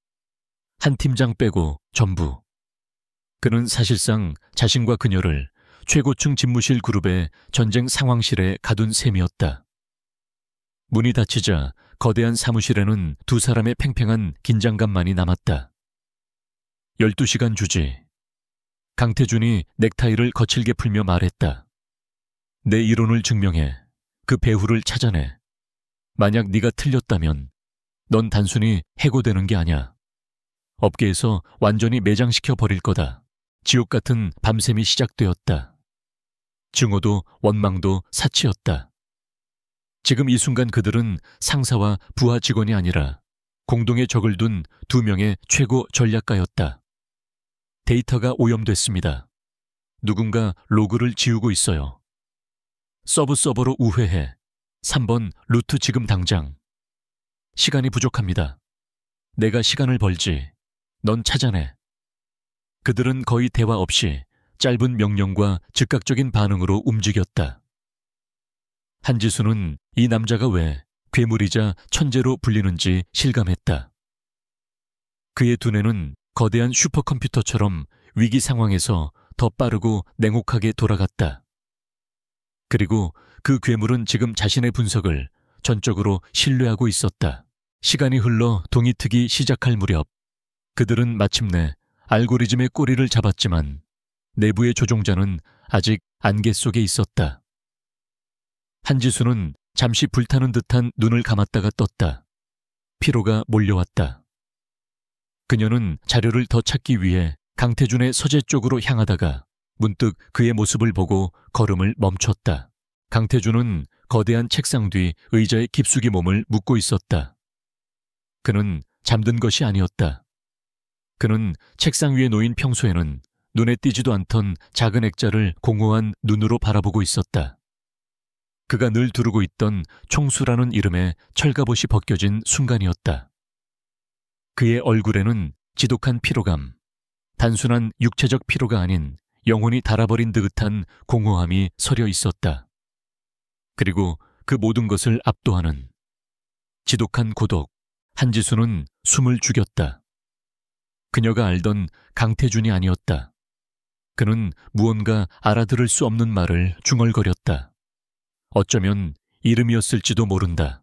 한 팀장 빼고 전부. 그는 사실상 자신과 그녀를 최고층 집무실 그룹의 전쟁 상황실에 가둔 셈이었다. 문이 닫히자 거대한 사무실에는 두 사람의 팽팽한 긴장감만이 남았다. 12시간 주지. 강태준이 넥타이를 거칠게 풀며 말했다. 내 이론을 증명해. 그 배후를 찾아내. 만약 네가 틀렸다면 넌 단순히 해고되는 게 아니야. 업계에서 완전히 매장시켜 버릴 거다. 지옥 같은 밤샘이 시작되었다. 증오도 원망도 사치였다. 지금 이 순간 그들은 상사와 부하 직원이 아니라 공동의 적을 둔 두 명의 최고 전략가였다. 데이터가 오염됐습니다. 누군가 로그를 지우고 있어요. 서버로 우회해. 3번 루트 지금 당장. 시간이 부족합니다. 내가 시간을 벌지. 넌 찾아내. 그들은 거의 대화 없이 짧은 명령과 즉각적인 반응으로 움직였다. 한지수는 이 남자가 왜 괴물이자 천재로 불리는지 실감했다. 그의 두뇌는 거대한 슈퍼컴퓨터처럼 위기 상황에서 더 빠르고 냉혹하게 돌아갔다. 그리고 그 괴물은 지금 자신의 분석을 전적으로 신뢰하고 있었다. 시간이 흘러 동이 트기 시작할 무렵 그들은 마침내 알고리즘의 꼬리를 잡았지만 내부의 조종자는 아직 안개 속에 있었다. 한지수는 잠시 불타는 듯한 눈을 감았다가 떴다. 피로가 몰려왔다. 그녀는 자료를 더 찾기 위해 강태준의 서재 쪽으로 향하다가 문득 그의 모습을 보고 걸음을 멈췄다. 강태준은 거대한 책상 뒤 의자에 깊숙이 몸을 묻고 있었다. 그는 잠든 것이 아니었다. 그는 책상 위에 놓인 평소에는 눈에 띄지도 않던 작은 액자를 공허한 눈으로 바라보고 있었다. 그가 늘 두르고 있던 총수라는 이름의 철갑옷이 벗겨진 순간이었다. 그의 얼굴에는 지독한 피로감, 단순한 육체적 피로가 아닌 영혼이 닳아버린 듯한 공허함이 서려 있었다. 그리고 그 모든 것을 압도하는 지독한 고독. 한지수는 숨을 죽였다. 그녀가 알던 강태준이 아니었다. 그는 무언가 알아들을 수 없는 말을 중얼거렸다. 어쩌면 이름이었을지도 모른다.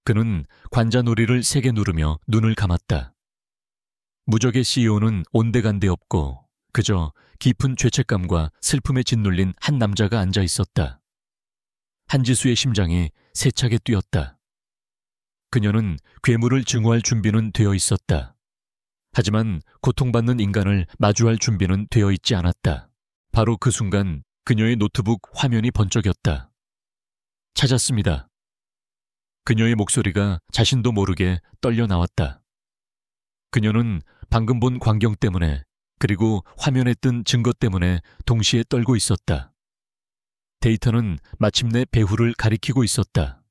그는 관자놀이를 세게 누르며 눈을 감았다. 무적의 CEO는 온데간데 없고 그저 깊은 죄책감과 슬픔에 짓눌린 한 남자가 앉아 있었다. 한지수의 심장이 세차게 뛰었다. 그녀는 괴물을 증오할 준비는 되어 있었다. 하지만 고통받는 인간을 마주할 준비는 되어 있지 않았다. 바로 그 순간 그녀의 노트북 화면이 번쩍였다. 찾았습니다. 그녀의 목소리가 자신도 모르게 떨려 나왔다. 그녀는 방금 본 광경 때문에 그리고 화면에 뜬 증거 때문에 동시에 떨고 있었다. 데이터는 마침내 배후를 가리키고 있었다.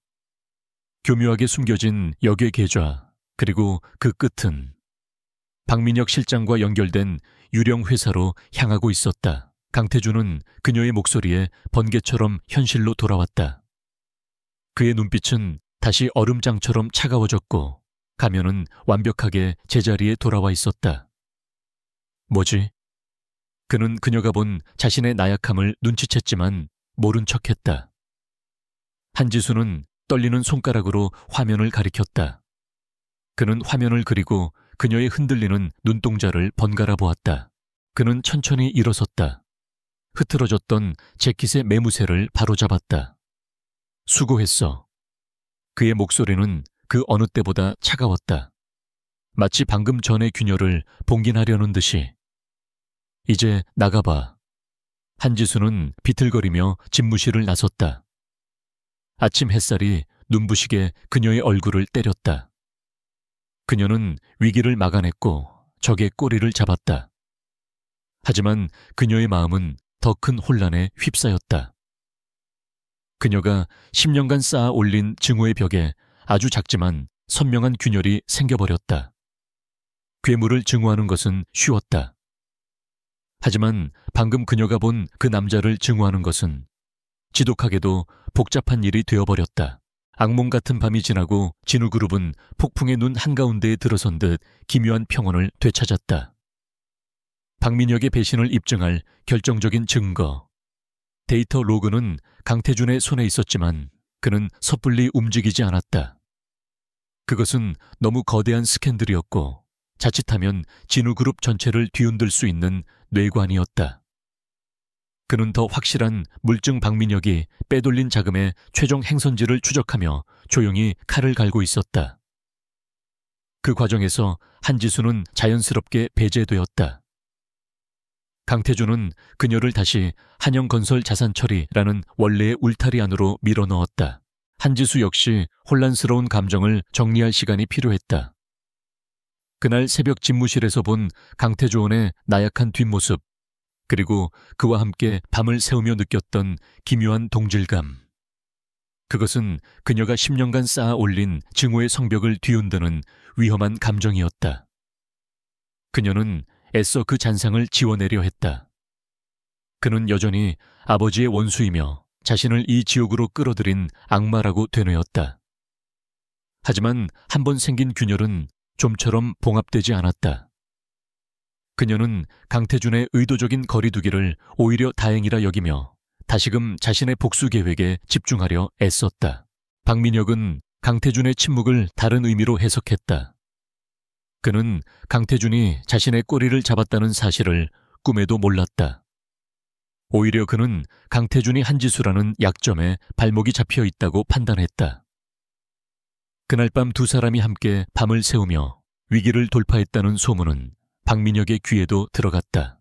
교묘하게 숨겨진 역의 계좌, 그리고 그 끝은 박민혁 실장과 연결된 유령 회사로 향하고 있었다. 강태준은 그녀의 목소리에 번개처럼 현실로 돌아왔다. 그의 눈빛은 다시 얼음장처럼 차가워졌고 가면은 완벽하게 제자리에 돌아와 있었다. 뭐지? 그는 그녀가 본 자신의 나약함을 눈치챘지만 모른 척했다. 한지수는 떨리는 손가락으로 화면을 가리켰다. 그는 화면을 그리고 그녀의 흔들리는 눈동자를 번갈아 보았다. 그는 천천히 일어섰다. 흐트러졌던 재킷의 매무새를 바로잡았다. 수고했어. 그의 목소리는 그 어느 때보다 차가웠다. 마치 방금 전의 균열을 봉긴하려는 듯이. 이제 나가봐. 한지수는 비틀거리며 집무실을 나섰다. 아침 햇살이 눈부시게 그녀의 얼굴을 때렸다. 그녀는 위기를 막아냈고 적의 꼬리를 잡았다. 하지만 그녀의 마음은 더 큰 혼란에 휩싸였다. 그녀가 10년간 쌓아 올린 증오의 벽에 아주 작지만 선명한 균열이 생겨버렸다. 괴물을 증오하는 것은 쉬웠다. 하지만 방금 그녀가 본 그 남자를 증오하는 것은 지독하게도 복잡한 일이 되어버렸다. 악몽 같은 밤이 지나고 진우그룹은 폭풍의 눈 한가운데에 들어선 듯 기묘한 평온을 되찾았다. 박민혁의 배신을 입증할 결정적인 증거. 데이터 로그는 강태준의 손에 있었지만 그는 섣불리 움직이지 않았다. 그것은 너무 거대한 스캔들이었고 자칫하면 진우그룹 전체를 뒤흔들 수 있는 뇌관이었다. 그는 더 확실한 물증 박민혁이 빼돌린 자금의 최종 행선지를 추적하며 조용히 칼을 갈고 있었다. 그 과정에서 한지수는 자연스럽게 배제되었다. 강태준은 그녀를 다시 한영건설 자산처리라는 원래의 울타리 안으로 밀어넣었다. 한지수 역시 혼란스러운 감정을 정리할 시간이 필요했다. 그날 새벽 집무실에서 본 강태조원의 나약한 뒷모습, 그리고 그와 함께 밤을 새우며 느꼈던 기묘한 동질감. 그것은 그녀가 10년간 쌓아 올린 증오의 성벽을 뒤흔드는 위험한 감정이었다. 그녀는 애써 그 잔상을 지워내려 했다. 그는 여전히 아버지의 원수이며 자신을 이 지옥으로 끌어들인 악마라고 되뇌었다. 하지만 한번 생긴 균열은 좀처럼 봉합되지 않았다. 그녀는 강태준의 의도적인 거리두기를 오히려 다행이라 여기며 다시금 자신의 복수 계획에 집중하려 애썼다. 박민혁은 강태준의 침묵을 다른 의미로 해석했다. 그는 강태준이 자신의 꼬리를 잡았다는 사실을 꿈에도 몰랐다. 오히려 그는 강태준이 한지수라는 약점에 발목이 잡혀 있다고 판단했다. 그날 밤 두 사람이 함께 밤을 새우며 위기를 돌파했다는 소문은 박민혁의 귀에도 들어갔다.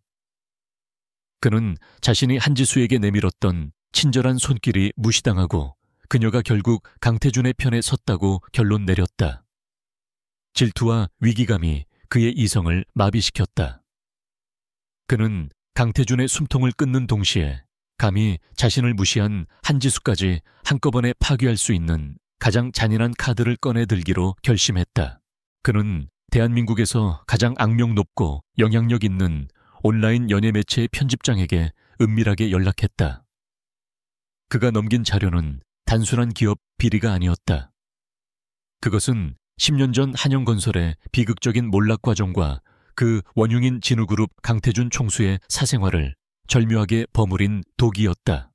그는 자신이 한지수에게 내밀었던 친절한 손길이 무시당하고 그녀가 결국 강태준의 편에 섰다고 결론 내렸다. 질투와 위기감이 그의 이성을 마비시켰다. 그는 강태준의 숨통을 끊는 동시에 감히 자신을 무시한 한지수까지 한꺼번에 파괴할 수 있는 가장 잔인한 카드를 꺼내 들기로 결심했다. 그는 대한민국에서 가장 악명 높고 영향력 있는 온라인 연예 매체의 편집장에게 은밀하게 연락했다. 그가 넘긴 자료는 단순한 기업 비리가 아니었다. 그것은 10년 전 한영건설의 비극적인 몰락 과정과 그 원흉인 진우그룹 강태준 총수의 사생활을 절묘하게 버무린 독이었다.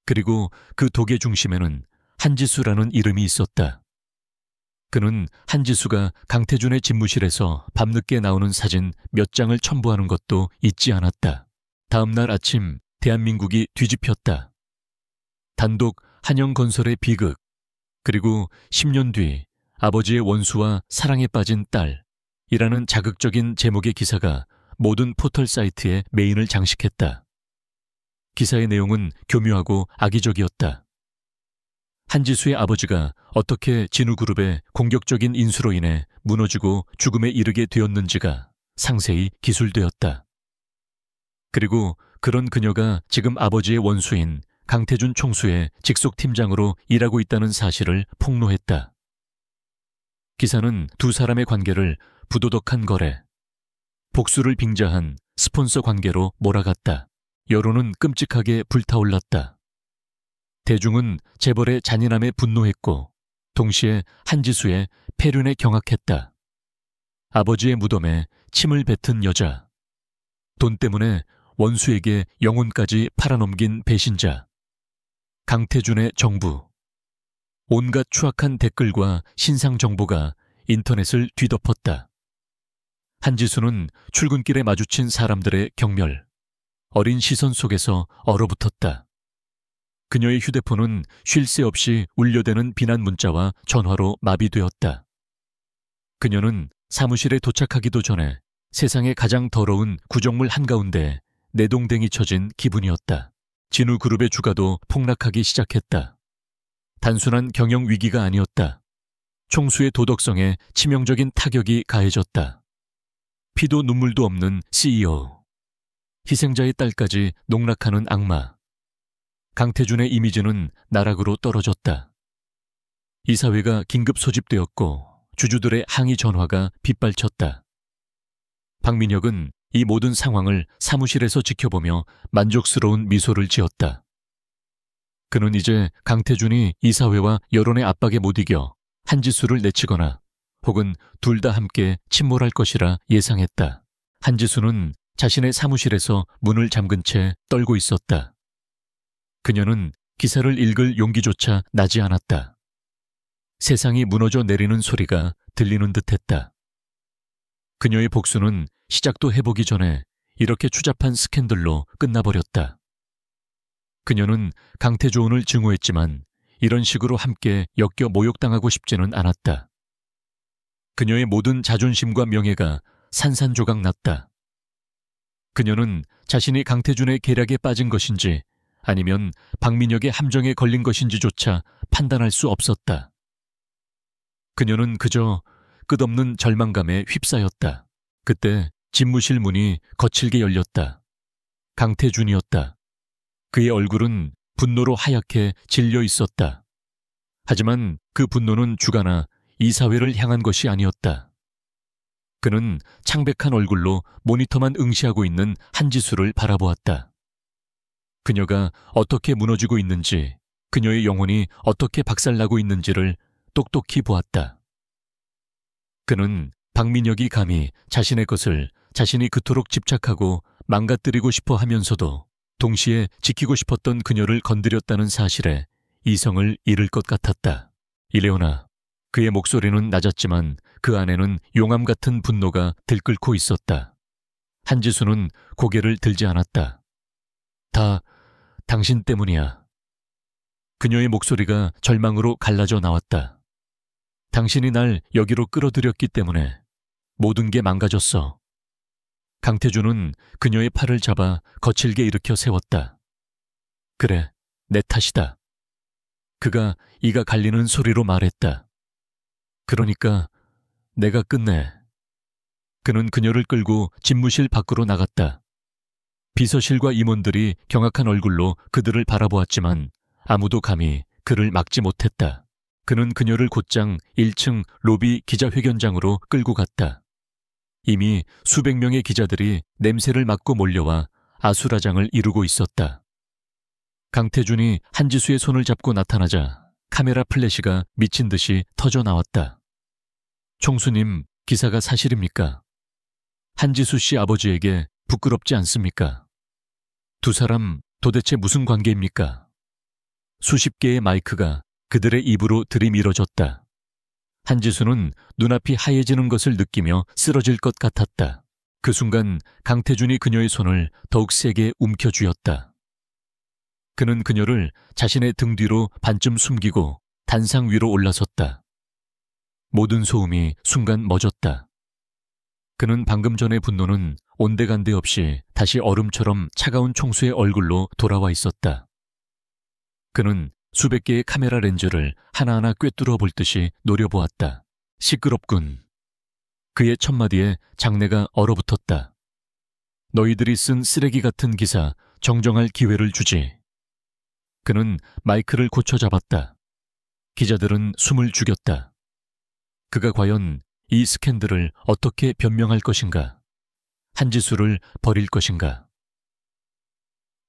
그리고 그 독의 중심에는 한지수라는 이름이 있었다. 그는 한지수가 강태준의 집무실에서 밤늦게 나오는 사진 몇 장을 첨부하는 것도 잊지 않았다. 다음 날 아침 대한민국이 뒤집혔다. 단독 한영건설의 비극, 그리고 10년 뒤 아버지의 원수와 사랑에 빠진 딸이라는 자극적인 제목의 기사가 모든 포털 사이트에 메인을 장식했다. 기사의 내용은 교묘하고 악의적이었다. 한지수의 아버지가 어떻게 진우그룹의 공격적인 인수로 인해 무너지고 죽음에 이르게 되었는지가 상세히 기술되었다. 그리고 그런 그녀가 지금 아버지의 원수인 강태준 총수의 직속 팀장으로 일하고 있다는 사실을 폭로했다. 기사는 두 사람의 관계를 부도덕한 거래, 복수를 빙자한 스폰서 관계로 몰아갔다. 여론은 끔찍하게 불타올랐다. 대중은 재벌의 잔인함에 분노했고 동시에 한지수의 폐륜에 경악했다. 아버지의 무덤에 침을 뱉은 여자, 돈 때문에 원수에게 영혼까지 팔아넘긴 배신자, 강태준의 정부, 온갖 추악한 댓글과 신상 정보가 인터넷을 뒤덮었다. 한지수는 출근길에 마주친 사람들의 경멸, 어린 시선 속에서 얼어붙었다. 그녀의 휴대폰은 쉴 새 없이 울려대는 비난 문자와 전화로 마비되었다. 그녀는 사무실에 도착하기도 전에 세상에 가장 더러운 구정물 한가운데 내동댕이 쳐진 기분이었다. 진우그룹의 주가도 폭락하기 시작했다. 단순한 경영 위기가 아니었다. 총수의 도덕성에 치명적인 타격이 가해졌다. 피도 눈물도 없는 CEO, 희생자의 딸까지 농락하는 악마. 강태준의 이미지는 나락으로 떨어졌다. 이사회가 긴급 소집되었고 주주들의 항의 전화가 빗발쳤다. 박민혁은 이 모든 상황을 사무실에서 지켜보며 만족스러운 미소를 지었다. 그는 이제 강태준이 이사회와 여론의 압박에 못 이겨 한지수를 내치거나 혹은 둘 다 함께 침몰할 것이라 예상했다. 한지수는 자신의 사무실에서 문을 잠근 채 떨고 있었다. 그녀는 기사를 읽을 용기조차 나지 않았다. 세상이 무너져 내리는 소리가 들리는 듯했다. 그녀의 복수는 시작도 해보기 전에 이렇게 추잡한 스캔들로 끝나버렸다. 그녀는 강태조은을 증오했지만 이런 식으로 함께 엮여 모욕당하고 싶지는 않았다. 그녀의 모든 자존심과 명예가 산산조각 났다. 그녀는 자신이 강태준의 계략에 빠진 것인지 아니면 박민혁의 함정에 걸린 것인지조차 판단할 수 없었다. 그녀는 그저 끝없는 절망감에 휩싸였다. 그때 집무실 문이 거칠게 열렸다. 강태준이었다. 그의 얼굴은 분노로 하얗게 질려 있었다. 하지만 그 분노는 주가나 이사회를 향한 것이 아니었다. 그는 창백한 얼굴로 모니터만 응시하고 있는 한지수를 바라보았다. 그녀가 어떻게 무너지고 있는지, 그녀의 영혼이 어떻게 박살나고 있는지를 똑똑히 보았다. 그는 박민혁이 감히 자신의 것을 자신이 그토록 집착하고 망가뜨리고 싶어 하면서도 동시에 지키고 싶었던 그녀를 건드렸다는 사실에 이성을 잃을 것 같았다. 일레오나, 그의 목소리는 낮았지만 그 안에는 용암 같은 분노가 들끓고 있었다. 한지수는 고개를 들지 않았다. 다 당신 때문이야. 그녀의 목소리가 절망으로 갈라져 나왔다. 당신이 날 여기로 끌어들였기 때문에 모든 게 망가졌어. 강태준은 그녀의 팔을 잡아 거칠게 일으켜 세웠다. 그래, 내 탓이다. 그가 이가 갈리는 소리로 말했다. 그러니까 내가 끝내. 그는 그녀를 끌고 집무실 밖으로 나갔다. 비서실과 임원들이 경악한 얼굴로 그들을 바라보았지만 아무도 감히 그를 막지 못했다. 그는 그녀를 곧장 1층 로비 기자회견장으로 끌고 갔다. 이미 수백 명의 기자들이 냄새를 맡고 몰려와 아수라장을 이루고 있었다. 강태준이 한지수의 손을 잡고 나타나자 카메라 플래시가 미친 듯이 터져 나왔다. 총수님, 기사가 사실입니까? 한지수 씨 아버지에게 부끄럽지 않습니까? 두 사람 도대체 무슨 관계입니까? 수십 개의 마이크가 그들의 입으로 들이밀어졌다. 한지수는 눈앞이 하얘지는 것을 느끼며 쓰러질 것 같았다. 그 순간 강태준이 그녀의 손을 더욱 세게 움켜쥐었다. 그는 그녀를 자신의 등 뒤로 반쯤 숨기고 단상 위로 올라섰다. 모든 소음이 순간 멎었다. 그는 방금 전의 분노는 온데간데 없이 다시 얼음처럼 차가운 총수의 얼굴로 돌아와 있었다. 그는 수백 개의 카메라 렌즈를 하나하나 꿰뚫어 볼 듯이 노려보았다. 시끄럽군. 그의 첫마디에 장내가 얼어붙었다. 너희들이 쓴 쓰레기 같은 기사 정정할 기회를 주지. 그는 마이크를 고쳐 잡았다. 기자들은 숨을 죽였다. 그가 과연 이 스캔들을 어떻게 변명할 것인가? 한지수를 버릴 것인가?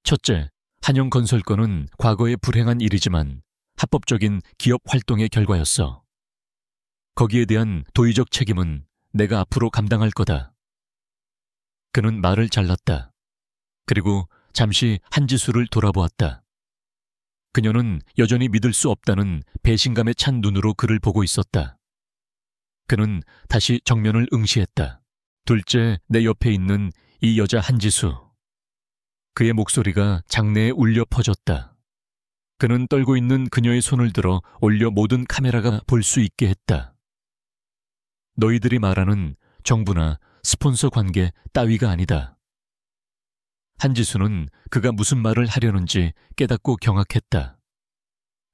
첫째, 한영건설 건은 과거의 불행한 일이지만 합법적인 기업 활동의 결과였어. 거기에 대한 도의적 책임은 내가 앞으로 감당할 거다. 그는 말을 잘랐다. 그리고 잠시 한지수를 돌아보았다. 그녀는 여전히 믿을 수 없다는 배신감에 찬 눈으로 그를 보고 있었다. 그는 다시 정면을 응시했다. 둘째, 내 옆에 있는 이 여자 한지수. 그의 목소리가 장내에 울려 퍼졌다. 그는 떨고 있는 그녀의 손을 들어 올려 모든 카메라가 볼 수 있게 했다. 너희들이 말하는 정부나 스폰서 관계 따위가 아니다. 한지수는 그가 무슨 말을 하려는지 깨닫고 경악했다.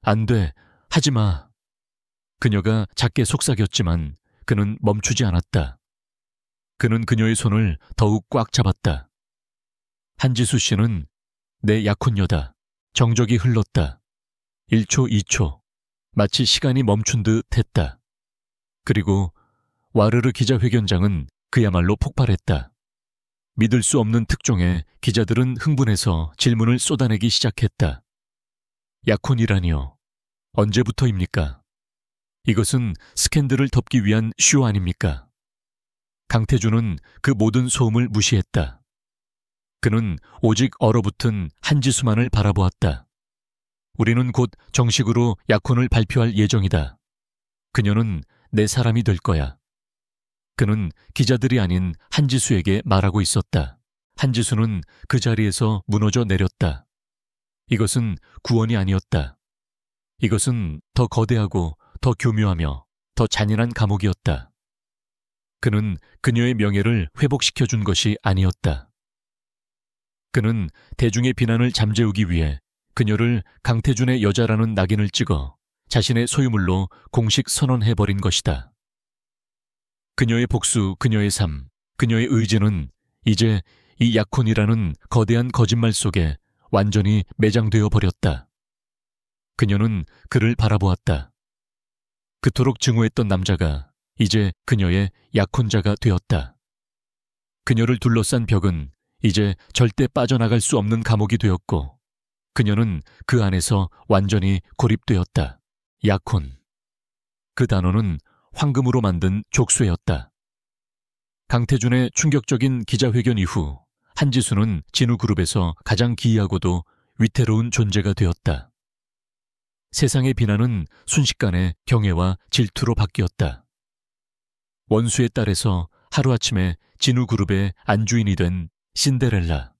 안 돼, 하지 마. 그녀가 작게 속삭였지만 그는 멈추지 않았다. 그는 그녀의 손을 더욱 꽉 잡았다. 한지수 씨는 내 약혼녀다. 정적이 흘렀다. 1초, 2초. 마치 시간이 멈춘 듯 했다. 그리고 와르르 기자회견장은 그야말로 폭발했다. 믿을 수 없는 특종에 기자들은 흥분해서 질문을 쏟아내기 시작했다. 약혼이라니요. 언제부터입니까? 이것은 스캔들을 덮기 위한 쇼 아닙니까? 강태준은 그 모든 소음을 무시했다. 그는 오직 얼어붙은 한지수만을 바라보았다. 우리는 곧 정식으로 약혼을 발표할 예정이다. 그녀는 내 사람이 될 거야. 그는 기자들이 아닌 한지수에게 말하고 있었다. 한지수는 그 자리에서 무너져 내렸다. 이것은 구원이 아니었다. 이것은 더 거대하고 더 교묘하며 더 잔인한 감옥이었다. 그는 그녀의 명예를 회복시켜준 것이 아니었다. 그는 대중의 비난을 잠재우기 위해 그녀를 강태준의 여자라는 낙인을 찍어 자신의 소유물로 공식 선언해버린 것이다. 그녀의 복수, 그녀의 삶, 그녀의 의지는 이제 이 약혼이라는 거대한 거짓말 속에 완전히 매장되어 버렸다. 그녀는 그를 바라보았다. 그토록 증오했던 남자가 이제 그녀의 약혼자가 되었다. 그녀를 둘러싼 벽은 이제 절대 빠져나갈 수 없는 감옥이 되었고 그녀는 그 안에서 완전히 고립되었다. 약혼. 그 단어는 황금으로 만든 족쇄였다. 강태준의 충격적인 기자회견 이후 한지수는 진우그룹에서 가장 기이하고도 위태로운 존재가 되었다. 세상의 비난은 순식간에 경애와 질투로 바뀌었다. 원수의 딸에서 하루아침에 진우그룹의 안주인이 된 신데렐라.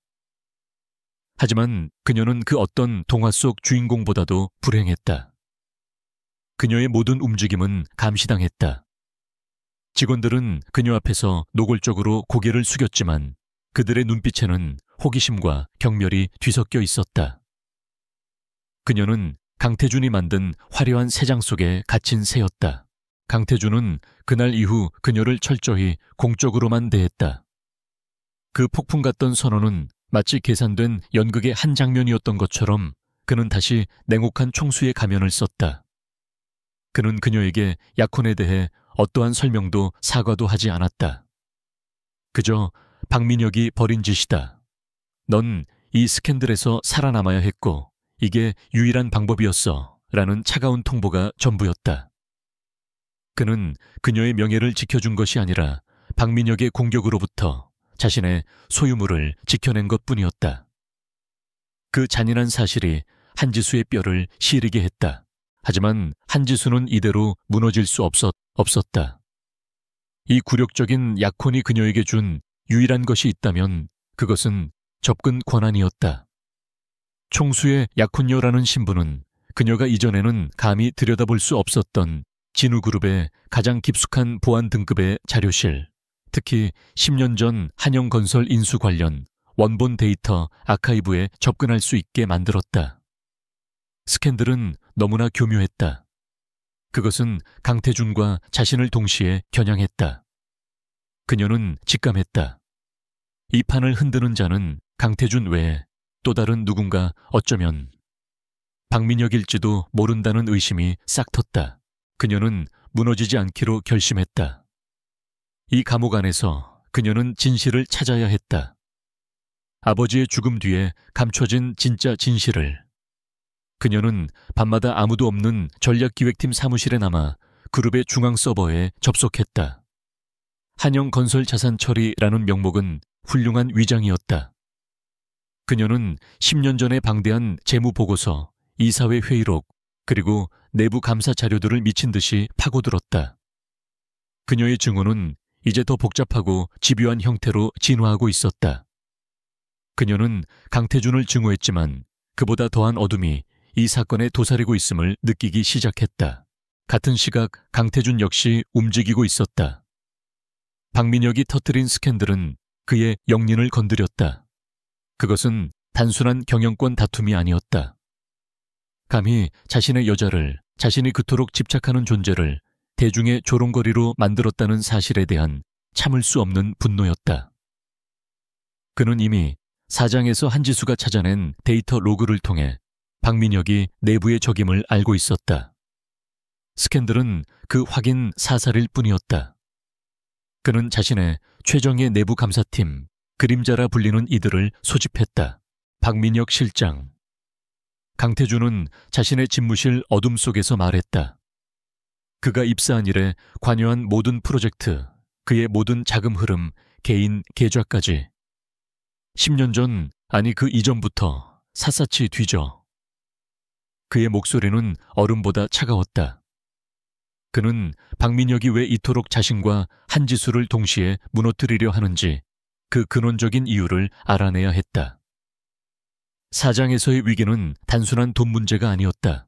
하지만 그녀는 그 어떤 동화 속 주인공보다도 불행했다. 그녀의 모든 움직임은 감시당했다. 직원들은 그녀 앞에서 노골적으로 고개를 숙였지만 그들의 눈빛에는 호기심과 경멸이 뒤섞여 있었다. 그녀는 강태준이 만든 화려한 새장 속에 갇힌 새였다. 강태준은 그날 이후 그녀를 철저히 공적으로만 대했다. 그 폭풍 같던 선언은 마치 계산된 연극의 한 장면이었던 것처럼 그는 다시 냉혹한 총수의 가면을 썼다. 그는 그녀에게 약혼에 대해 어떠한 설명도 사과도 하지 않았다. 그저 박민혁이 벌인 짓이다. 넌 이 스캔들에서 살아남아야 했고 이게 유일한 방법이었어 라는 차가운 통보가 전부였다. 그는 그녀의 명예를 지켜준 것이 아니라 박민혁의 공격으로부터 자신의 소유물을 지켜낸 것뿐이었다. 그 잔인한 사실이 한지수의 뼈를 시리게 했다. 하지만 한지수는 이대로 무너질 수 없었다. 이 굴욕적인 약혼이 그녀에게 준 유일한 것이 있다면 그것은 접근 권한이었다. 총수의 약혼녀라는 신분은 그녀가 이전에는 감히 들여다볼 수 없었던 진우그룹의 가장 깊숙한 보안 등급의 자료실, 특히 10년 전 한영건설 인수 관련 원본 데이터 아카이브에 접근할 수 있게 만들었다. 스캔들은 너무나 교묘했다. 그것은 강태준과 자신을 동시에 겨냥했다. 그녀는 직감했다. 이 판을 흔드는 자는 강태준 외에 또 다른 누군가, 어쩌면 박민혁일지도 모른다는 의심이 싹 텄다. 그녀는 무너지지 않기로 결심했다. 이 감옥 안에서 그녀는 진실을 찾아야 했다. 아버지의 죽음 뒤에 감춰진 진짜 진실을. 그녀는 밤마다 아무도 없는 전략기획팀 사무실에 남아 그룹의 중앙 서버에 접속했다. 한영건설자산처리라는 명목은 훌륭한 위장이었다. 그녀는 10년 전에 방대한 재무보고서, 이사회 회의록, 그리고 내부 감사 자료들을 미친 듯이 파고들었다. 그녀의 증오는 이제 더 복잡하고 집요한 형태로 진화하고 있었다. 그녀는 강태준을 증오했지만 그보다 더한 어둠이 이 사건에 도사리고 있음을 느끼기 시작했다. 같은 시각 강태준 역시 움직이고 있었다. 박민혁이 터뜨린 스캔들은 그의 영린을 건드렸다. 그것은 단순한 경영권 다툼이 아니었다. 감히 자신의 여자를, 자신이 그토록 집착하는 존재를 대중의 조롱거리로 만들었다는 사실에 대한 참을 수 없는 분노였다. 그는 이미 사장에서 한지수가 찾아낸 데이터 로그를 통해 박민혁이 내부의 적임을 알고 있었다. 스캔들은 그 확인 사살일 뿐이었다. 그는 자신의 최정예 내부 감사팀, 그림자라 불리는 이들을 소집했다. 박민혁 실장. 강태준은 자신의 집무실 어둠 속에서 말했다. 그가 입사한 일에 관여한 모든 프로젝트, 그의 모든 자금 흐름, 개인 계좌까지 10년 전, 아니 그 이전부터 샅샅이 뒤져. 그의 목소리는 얼음보다 차가웠다. 그는 박민혁이 왜 이토록 자신과 한지수를 동시에 무너뜨리려 하는지 그 근원적인 이유를 알아내야 했다. 사장에서의 위기는 단순한 돈 문제가 아니었다.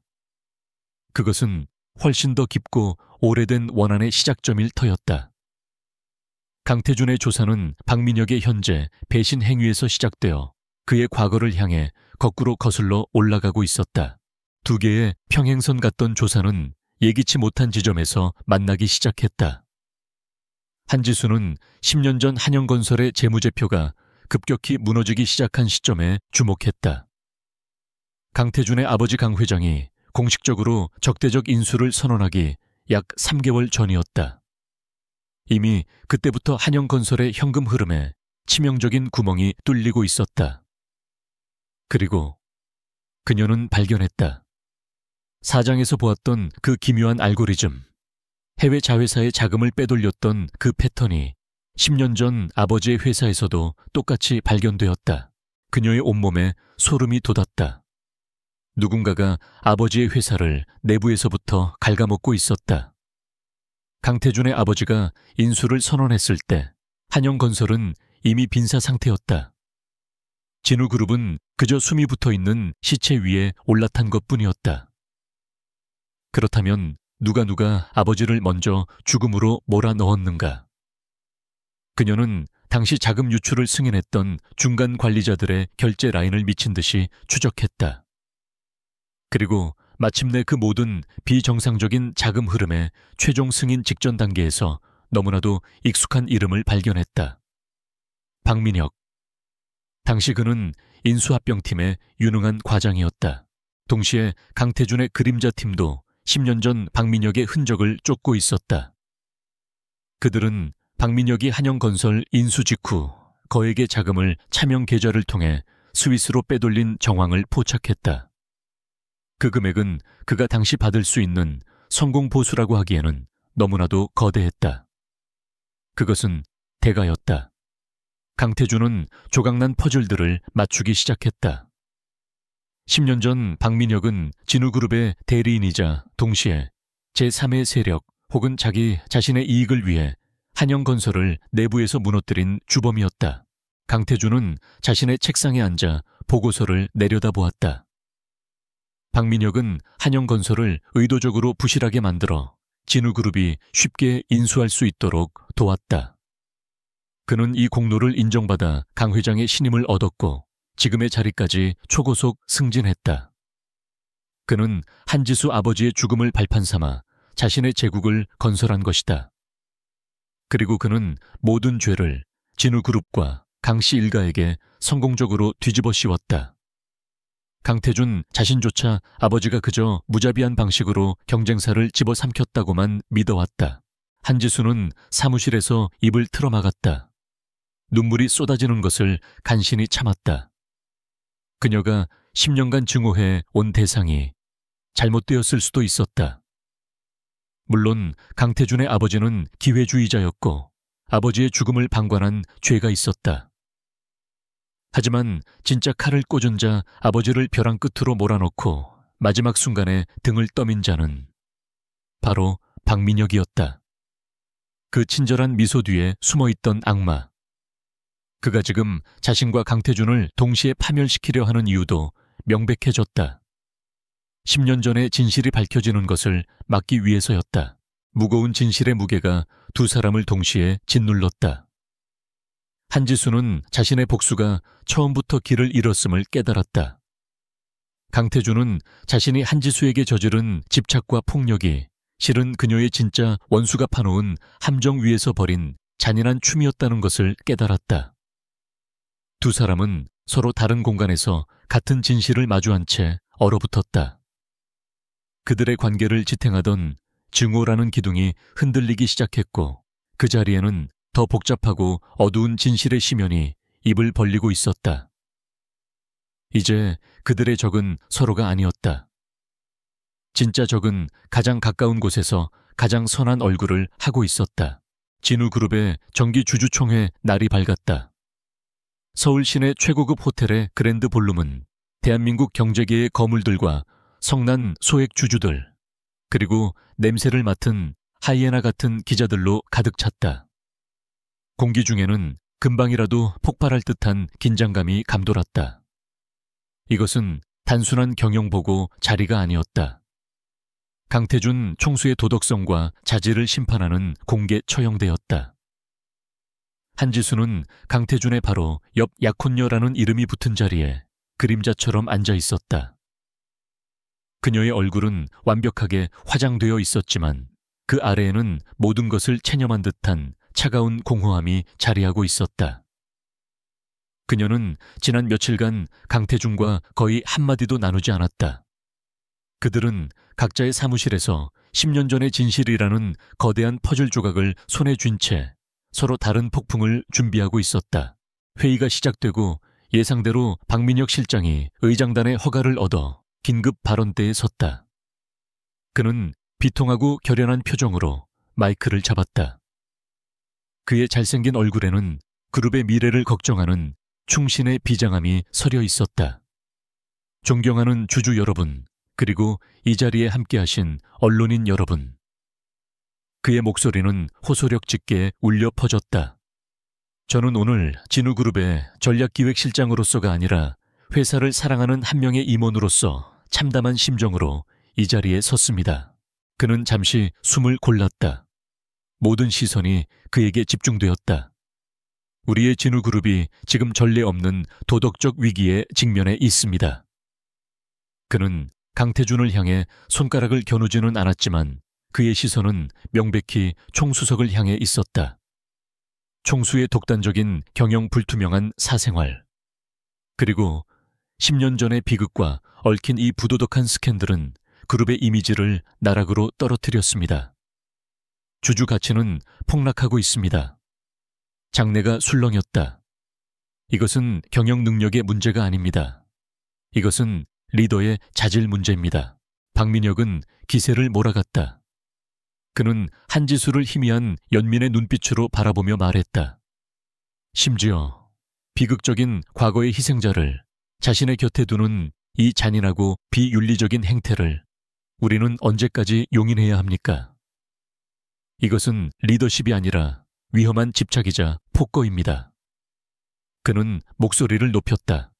그것은 훨씬 더 깊고 오래된 원한의 시작점일 터였다. 강태준의 조사는 박민혁의 현재 배신 행위에서 시작되어 그의 과거를 향해 거꾸로 거슬러 올라가고 있었다. 두 개의 평행선 같던 조사는 예기치 못한 지점에서 만나기 시작했다. 한지수는 10년 전 한영건설의 재무제표가 급격히 무너지기 시작한 시점에 주목했다. 강태준의 아버지 강 회장이 공식적으로 적대적 인수를 선언하기 약 3개월 전이었다. 이미 그때부터 한영건설의 현금 흐름에 치명적인 구멍이 뚫리고 있었다. 그리고 그녀는 발견했다. 사장에서 보았던 그 기묘한 알고리즘, 해외 자회사의 자금을 빼돌렸던 그 패턴이 10년 전 아버지의 회사에서도 똑같이 발견되었다. 그녀의 온몸에 소름이 돋았다. 누군가가 아버지의 회사를 내부에서부터 갉아먹고 있었다. 강태준의 아버지가 인수를 선언했을 때 한영건설은 이미 빈사 상태였다. 진우그룹은 그저 숨이 붙어있는 시체 위에 올라탄 것뿐이었다. 그렇다면 누가 아버지를 먼저 죽음으로 몰아넣었는가? 그녀는 당시 자금 유출을 승인했던 중간 관리자들의 결제 라인을 미친 듯이 추적했다. 그리고 마침내 그 모든 비정상적인 자금 흐름의 최종 승인 직전 단계에서 너무나도 익숙한 이름을 발견했다. 박민혁. 당시 그는 인수합병팀의 유능한 과장이었다. 동시에 강태준의 그림자 팀도 10년 전 박민혁의 흔적을 쫓고 있었다. 그들은 박민혁이 한영건설 인수 직후 거액의 자금을 차명 계좌를 통해 스위스로 빼돌린 정황을 포착했다. 그 금액은 그가 당시 받을 수 있는 성공 보수라고 하기에는 너무나도 거대했다. 그것은 대가였다. 강태준은 조각난 퍼즐들을 맞추기 시작했다. 10년 전 박민혁은 진우그룹의 대리인이자 동시에 제3의 세력 혹은 자기 자신의 이익을 위해 한영건설을 내부에서 무너뜨린 주범이었다. 강태준은 자신의 책상에 앉아 보고서를 내려다보았다. 박민혁은 한영건설을 의도적으로 부실하게 만들어 진우그룹이 쉽게 인수할 수 있도록 도왔다. 그는 이 공로를 인정받아 강 회장의 신임을 얻었고 지금의 자리까지 초고속 승진했다. 그는 한지수 아버지의 죽음을 발판 삼아 자신의 제국을 건설한 것이다. 그리고 그는 모든 죄를 진우그룹과 강씨 일가에게 성공적으로 뒤집어 씌웠다. 강태준 자신조차 아버지가 그저 무자비한 방식으로 경쟁사를 집어삼켰다고만 믿어왔다. 한지수는 사무실에서 입을 틀어막았다. 눈물이 쏟아지는 것을 간신히 참았다. 그녀가 10년간 증오해 온 대상이 잘못되었을 수도 있었다. 물론 강태준의 아버지는 기회주의자였고 아버지의 죽음을 방관한 죄가 있었다. 하지만 진짜 칼을 꽂은 자 아버지를 벼랑 끝으로 몰아넣고 마지막 순간에 등을 떠민 자는 바로 박민혁이었다. 그 친절한 미소 뒤에 숨어있던 악마. 그가 지금 자신과 강태준을 동시에 파멸시키려 하는 이유도 명백해졌다. 10년 전에 진실이 밝혀지는 것을 막기 위해서였다. 무거운 진실의 무게가 두 사람을 동시에 짓눌렀다. 한지수는 자신의 복수가 처음부터 길을 잃었음을 깨달았다. 강태준은 자신이 한지수에게 저지른 집착과 폭력이 실은 그녀의 진짜 원수가 파놓은 함정 위에서 벌인 잔인한 춤이었다는 것을 깨달았다. 두 사람은 서로 다른 공간에서 같은 진실을 마주한 채 얼어붙었다. 그들의 관계를 지탱하던 증오라는 기둥이 흔들리기 시작했고 그 자리에는 더 복잡하고 어두운 진실의 심연이 입을 벌리고 있었다. 이제 그들의 적은 서로가 아니었다. 진짜 적은 가장 가까운 곳에서 가장 선한 얼굴을 하고 있었다. 진우그룹의 정기 주주총회 날이 밝았다. 서울 시내 최고급 호텔의 그랜드 볼룸은 대한민국 경제계의 거물들과 성난 소액 주주들, 그리고 냄새를 맡은 하이에나 같은 기자들로 가득 찼다. 공기 중에는 금방이라도 폭발할 듯한 긴장감이 감돌았다. 이것은 단순한 경영보고 자리가 아니었다. 강태준 총수의 도덕성과 자질을 심판하는 공개 처형대였다. 한지수는 강태준의 바로 옆 약혼녀라는 이름이 붙은 자리에 그림자처럼 앉아 있었다. 그녀의 얼굴은 완벽하게 화장되어 있었지만 그 아래에는 모든 것을 체념한 듯한 차가운 공허함이 자리하고 있었다. 그녀는 지난 며칠간 강태준과 거의 한마디도 나누지 않았다. 그들은 각자의 사무실에서 10년 전의 진실이라는 거대한 퍼즐 조각을 손에 쥔 채 서로 다른 폭풍을 준비하고 있었다. 회의가 시작되고 예상대로 박민혁 실장이 의장단의 허가를 얻어 긴급 발언대에 섰다. 그는 비통하고 결연한 표정으로 마이크를 잡았다. 그의 잘생긴 얼굴에는 그룹의 미래를 걱정하는 충신의 비장함이 서려 있었다. 존경하는 주주 여러분, 그리고 이 자리에 함께하신 언론인 여러분. 그의 목소리는 호소력 짙게 울려 퍼졌다. 저는 오늘 진우그룹의 전략기획실장으로서가 아니라 회사를 사랑하는 한 명의 임원으로서 참담한 심정으로 이 자리에 섰습니다. 그는 잠시 숨을 골랐다. 모든 시선이 그에게 집중되었다. 우리의 진우그룹이 지금 전례 없는 도덕적 위기에 직면해 있습니다. 그는 강태준을 향해 손가락을 겨누지는 않았지만 그의 시선은 명백히 총수석을 향해 있었다. 총수의 독단적인 경영 불투명한 사생활. 그리고 10년 전의 비극과 얽힌 이 부도덕한 스캔들은 그룹의 이미지를 나락으로 떨어뜨렸습니다. 주주 가치는 폭락하고 있습니다. 장래가 술렁였다. 이것은 경영 능력의 문제가 아닙니다. 이것은 리더의 자질 문제입니다. 박민혁은 기세를 몰아갔다. 그는 한지수를 희미한 연민의 눈빛으로 바라보며 말했다. 심지어 비극적인 과거의 희생자를 자신의 곁에 두는 이 잔인하고 비윤리적인 행태를 우리는 언제까지 용인해야 합니까? 이것은 리더십이 아니라 위험한 집착이자 폭거입니다. 그는 목소리를 높였다.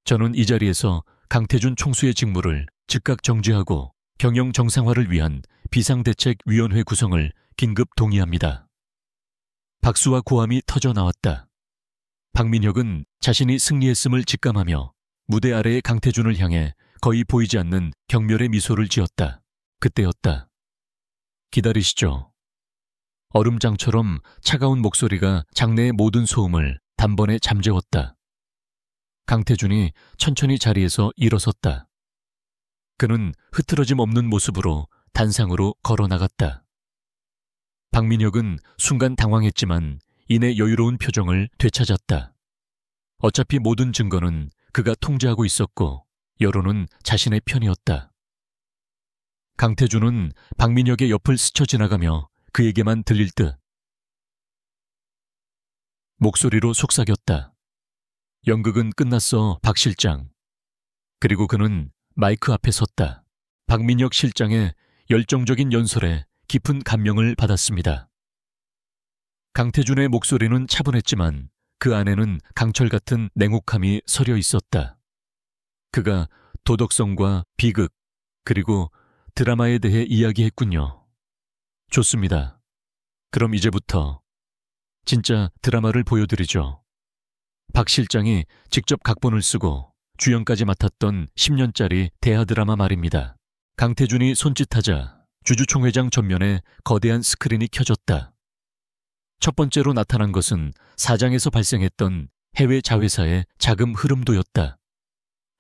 저는 이 자리에서 강태준 총수의 직무를 즉각 정지하고 경영 정상화를 위한 비상대책위원회 구성을 긴급 동의합니다. 박수와 고함이 터져 나왔다. 박민혁은 자신이 승리했음을 직감하며 무대 아래의 강태준을 향해 거의 보이지 않는 경멸의 미소를 지었다. 그때였다. 기다리시죠. 얼음장처럼 차가운 목소리가 장내의 모든 소음을 단번에 잠재웠다. 강태준이 천천히 자리에서 일어섰다. 그는 흐트러짐 없는 모습으로 단상으로 걸어 나갔다. 박민혁은 순간 당황했지만 이내 여유로운 표정을 되찾았다. 어차피 모든 증거는 그가 통제하고 있었고 여론은 자신의 편이었다. 강태준은 박민혁의 옆을 스쳐 지나가며 그에게만 들릴 듯 목소리로 속삭였다. 연극은 끝났어, 박 실장. 그리고 그는 마이크 앞에 섰다. 박민혁 실장의 열정적인 연설에 깊은 감명을 받았습니다. 강태준의 목소리는 차분했지만 그 안에는 강철 같은 냉혹함이 서려 있었다. 그가 도덕성과 비극, 그리고 드라마에 대해 이야기했군요. 좋습니다. 그럼 이제부터 진짜 드라마를 보여드리죠. 박 실장이 직접 각본을 쓰고 주연까지 맡았던 10년짜리 대하 드라마 말입니다. 강태준이 손짓하자 주주총회장 전면에 거대한 스크린이 켜졌다. 첫 번째로 나타난 것은 사장에서 발생했던 해외 자회사의 자금 흐름도였다.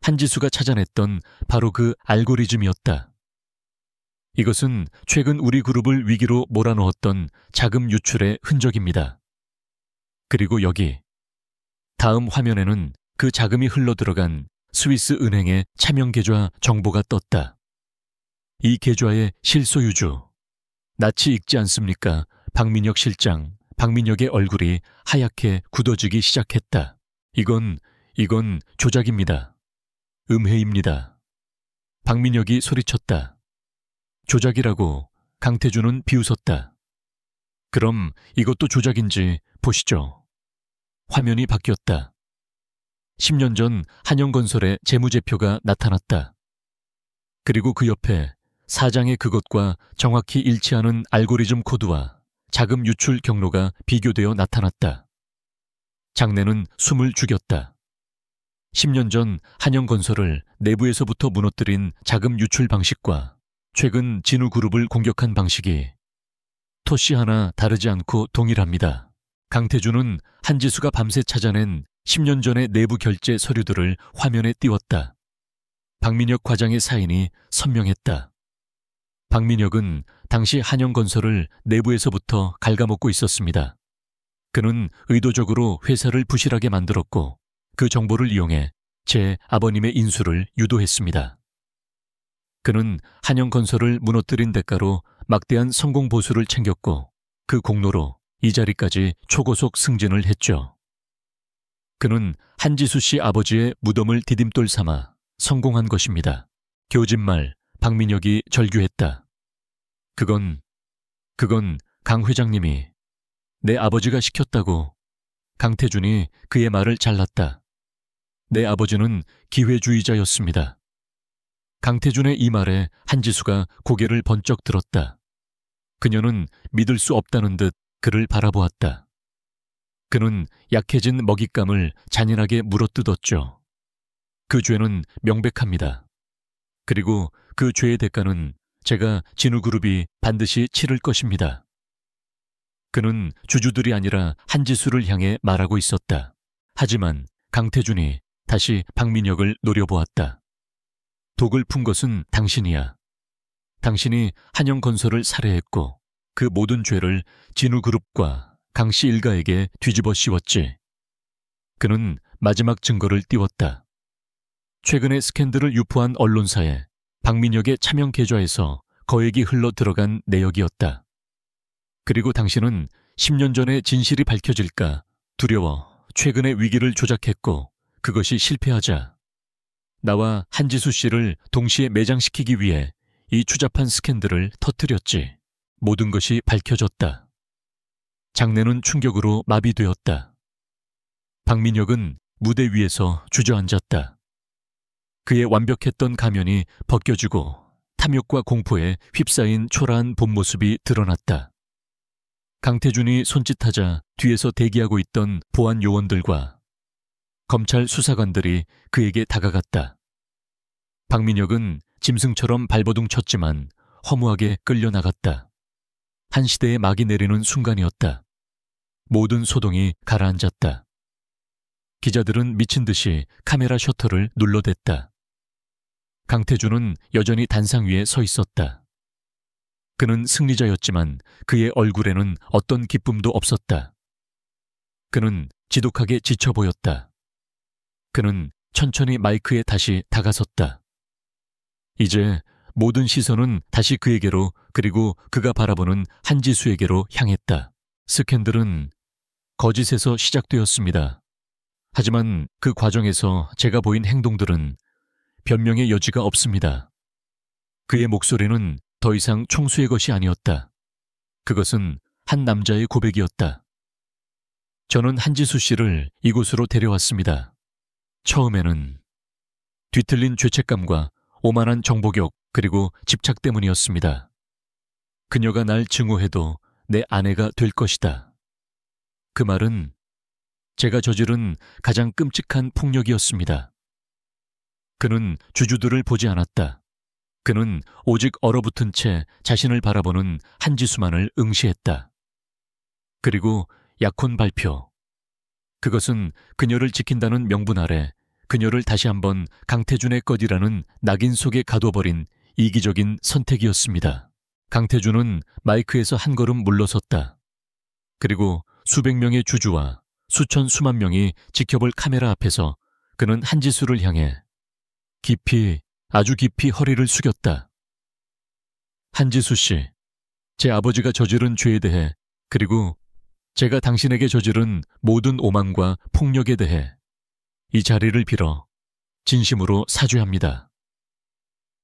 한지수가 찾아냈던 바로 그 알고리즘이었다. 이것은 최근 우리 그룹을 위기로 몰아넣었던 자금 유출의 흔적입니다. 그리고 여기 다음 화면에는 그 자금이 흘러들어간 스위스 은행의 차명 계좌 정보가 떴다. 이 계좌의 실소유주, 낯이 익지 않습니까? 박민혁 실장. 박민혁의 얼굴이 하얗게 굳어지기 시작했다. 이건 조작입니다. 음해입니다. 박민혁이 소리쳤다. 조작이라고 강태준은 비웃었다. 그럼 이것도 조작인지 보시죠. 화면이 바뀌었다. 10년 전 한영건설의 재무제표가 나타났다. 그리고 그 옆에 사장의 그것과 정확히 일치하는 알고리즘 코드와 자금 유출 경로가 비교되어 나타났다. 장내는 숨을 죽였다. 10년 전 한영건설을 내부에서부터 무너뜨린 자금 유출 방식과 최근 진우그룹을 공격한 방식이 토씨 하나 다르지 않고 동일합니다. 강태준은 한지수가 밤새 찾아낸 10년 전의 내부 결제 서류들을 화면에 띄웠다. 박민혁 과장의 사인이 선명했다. 박민혁은 당시 한영건설을 내부에서부터 갉아먹고 있었습니다. 그는 의도적으로 회사를 부실하게 만들었고 그 정보를 이용해 제 아버님의 인수를 유도했습니다. 그는 한영건설을 무너뜨린 대가로 막대한 성공 보수를 챙겼고 그 공로로 이 자리까지 초고속 승진을 했죠. 그는 한지수 씨 아버지의 무덤을 디딤돌 삼아 성공한 것입니다. 교진말 박민혁이 절규했다. 그건 강 회장님이 내 아버지가 시켰다고. 강태준이 그의 말을 잘랐다. 내 아버지는 기회주의자였습니다. 강태준의 이 말에 한지수가 고개를 번쩍 들었다. 그녀는 믿을 수 없다는 듯 그를 바라보았다. 그는 약해진 먹잇감을 잔인하게 물어뜯었죠. 그 죄는 명백합니다. 그리고 그 죄의 대가는 제가 진우그룹이 반드시 치를 것입니다. 그는 주주들이 아니라 한지수를 향해 말하고 있었다. 하지만 강태준이 다시 박민혁을 노려보았다. 독을 푼 것은 당신이야. 당신이 한영건설을 살해했고 그 모든 죄를 진우그룹과 강씨 일가에게 뒤집어 씌웠지. 그는 마지막 증거를 띄웠다. 최근에 스캔들을 유포한 언론사에 박민혁의 차명 계좌에서 거액이 흘러 들어간 내역이었다. 그리고 당신은 10년 전에 진실이 밝혀질까 두려워 최근의 위기를 조작했고 그것이 실패하자 나와 한지수 씨를 동시에 매장시키기 위해 이 추잡한 스캔들을 터뜨렸지. 모든 것이 밝혀졌다. 장내는 충격으로 마비되었다. 박민혁은 무대 위에서 주저앉았다. 그의 완벽했던 가면이 벗겨지고 탐욕과 공포에 휩싸인 초라한 본 모습이 드러났다. 강태준이 손짓하자 뒤에서 대기하고 있던 보안 요원들과 검찰 수사관들이 그에게 다가갔다. 박민혁은 짐승처럼 발버둥 쳤지만 허무하게 끌려나갔다. 한 시대의 막이 내리는 순간이었다. 모든 소동이 가라앉았다. 기자들은 미친 듯이 카메라 셔터를 눌러댔다. 강태준은 여전히 단상 위에 서 있었다. 그는 승리자였지만 그의 얼굴에는 어떤 기쁨도 없었다. 그는 지독하게 지쳐 보였다. 그는 천천히 마이크에 다시 다가섰다. 이제 모든 시선은 다시 그에게로 그리고 그가 바라보는 한지수에게로 향했다. 스캔들은 거짓에서 시작되었습니다. 하지만 그 과정에서 제가 보인 행동들은 변명의 여지가 없습니다. 그의 목소리는 더 이상 총수의 것이 아니었다. 그것은 한 남자의 고백이었다. 저는 한지수 씨를 이곳으로 데려왔습니다. 처음에는 뒤틀린 죄책감과 오만한 정보격 그리고 집착 때문이었습니다. 그녀가 날 증오해도 내 아내가 될 것이다. 그 말은 제가 저지른 가장 끔찍한 폭력이었습니다. 그는 주주들을 보지 않았다. 그는 오직 얼어붙은 채 자신을 바라보는 한지수만을 응시했다. 그리고 약혼 발표. 그것은 그녀를 지킨다는 명분 아래 그녀를 다시 한번 강태준의 것이라는 낙인 속에 가둬버린 이기적인 선택이었습니다. 강태준은 마이크에서 한 걸음 물러섰다. 그리고 수백 명의 주주와 수천 수만 명이 지켜볼 카메라 앞에서 그는 한지수를 향해 깊이, 아주 깊이 허리를 숙였다. 한지수 씨, 제 아버지가 저지른 죄에 대해 그리고 제가 당신에게 저지른 모든 오만과 폭력에 대해 이 자리를 빌어 진심으로 사죄합니다.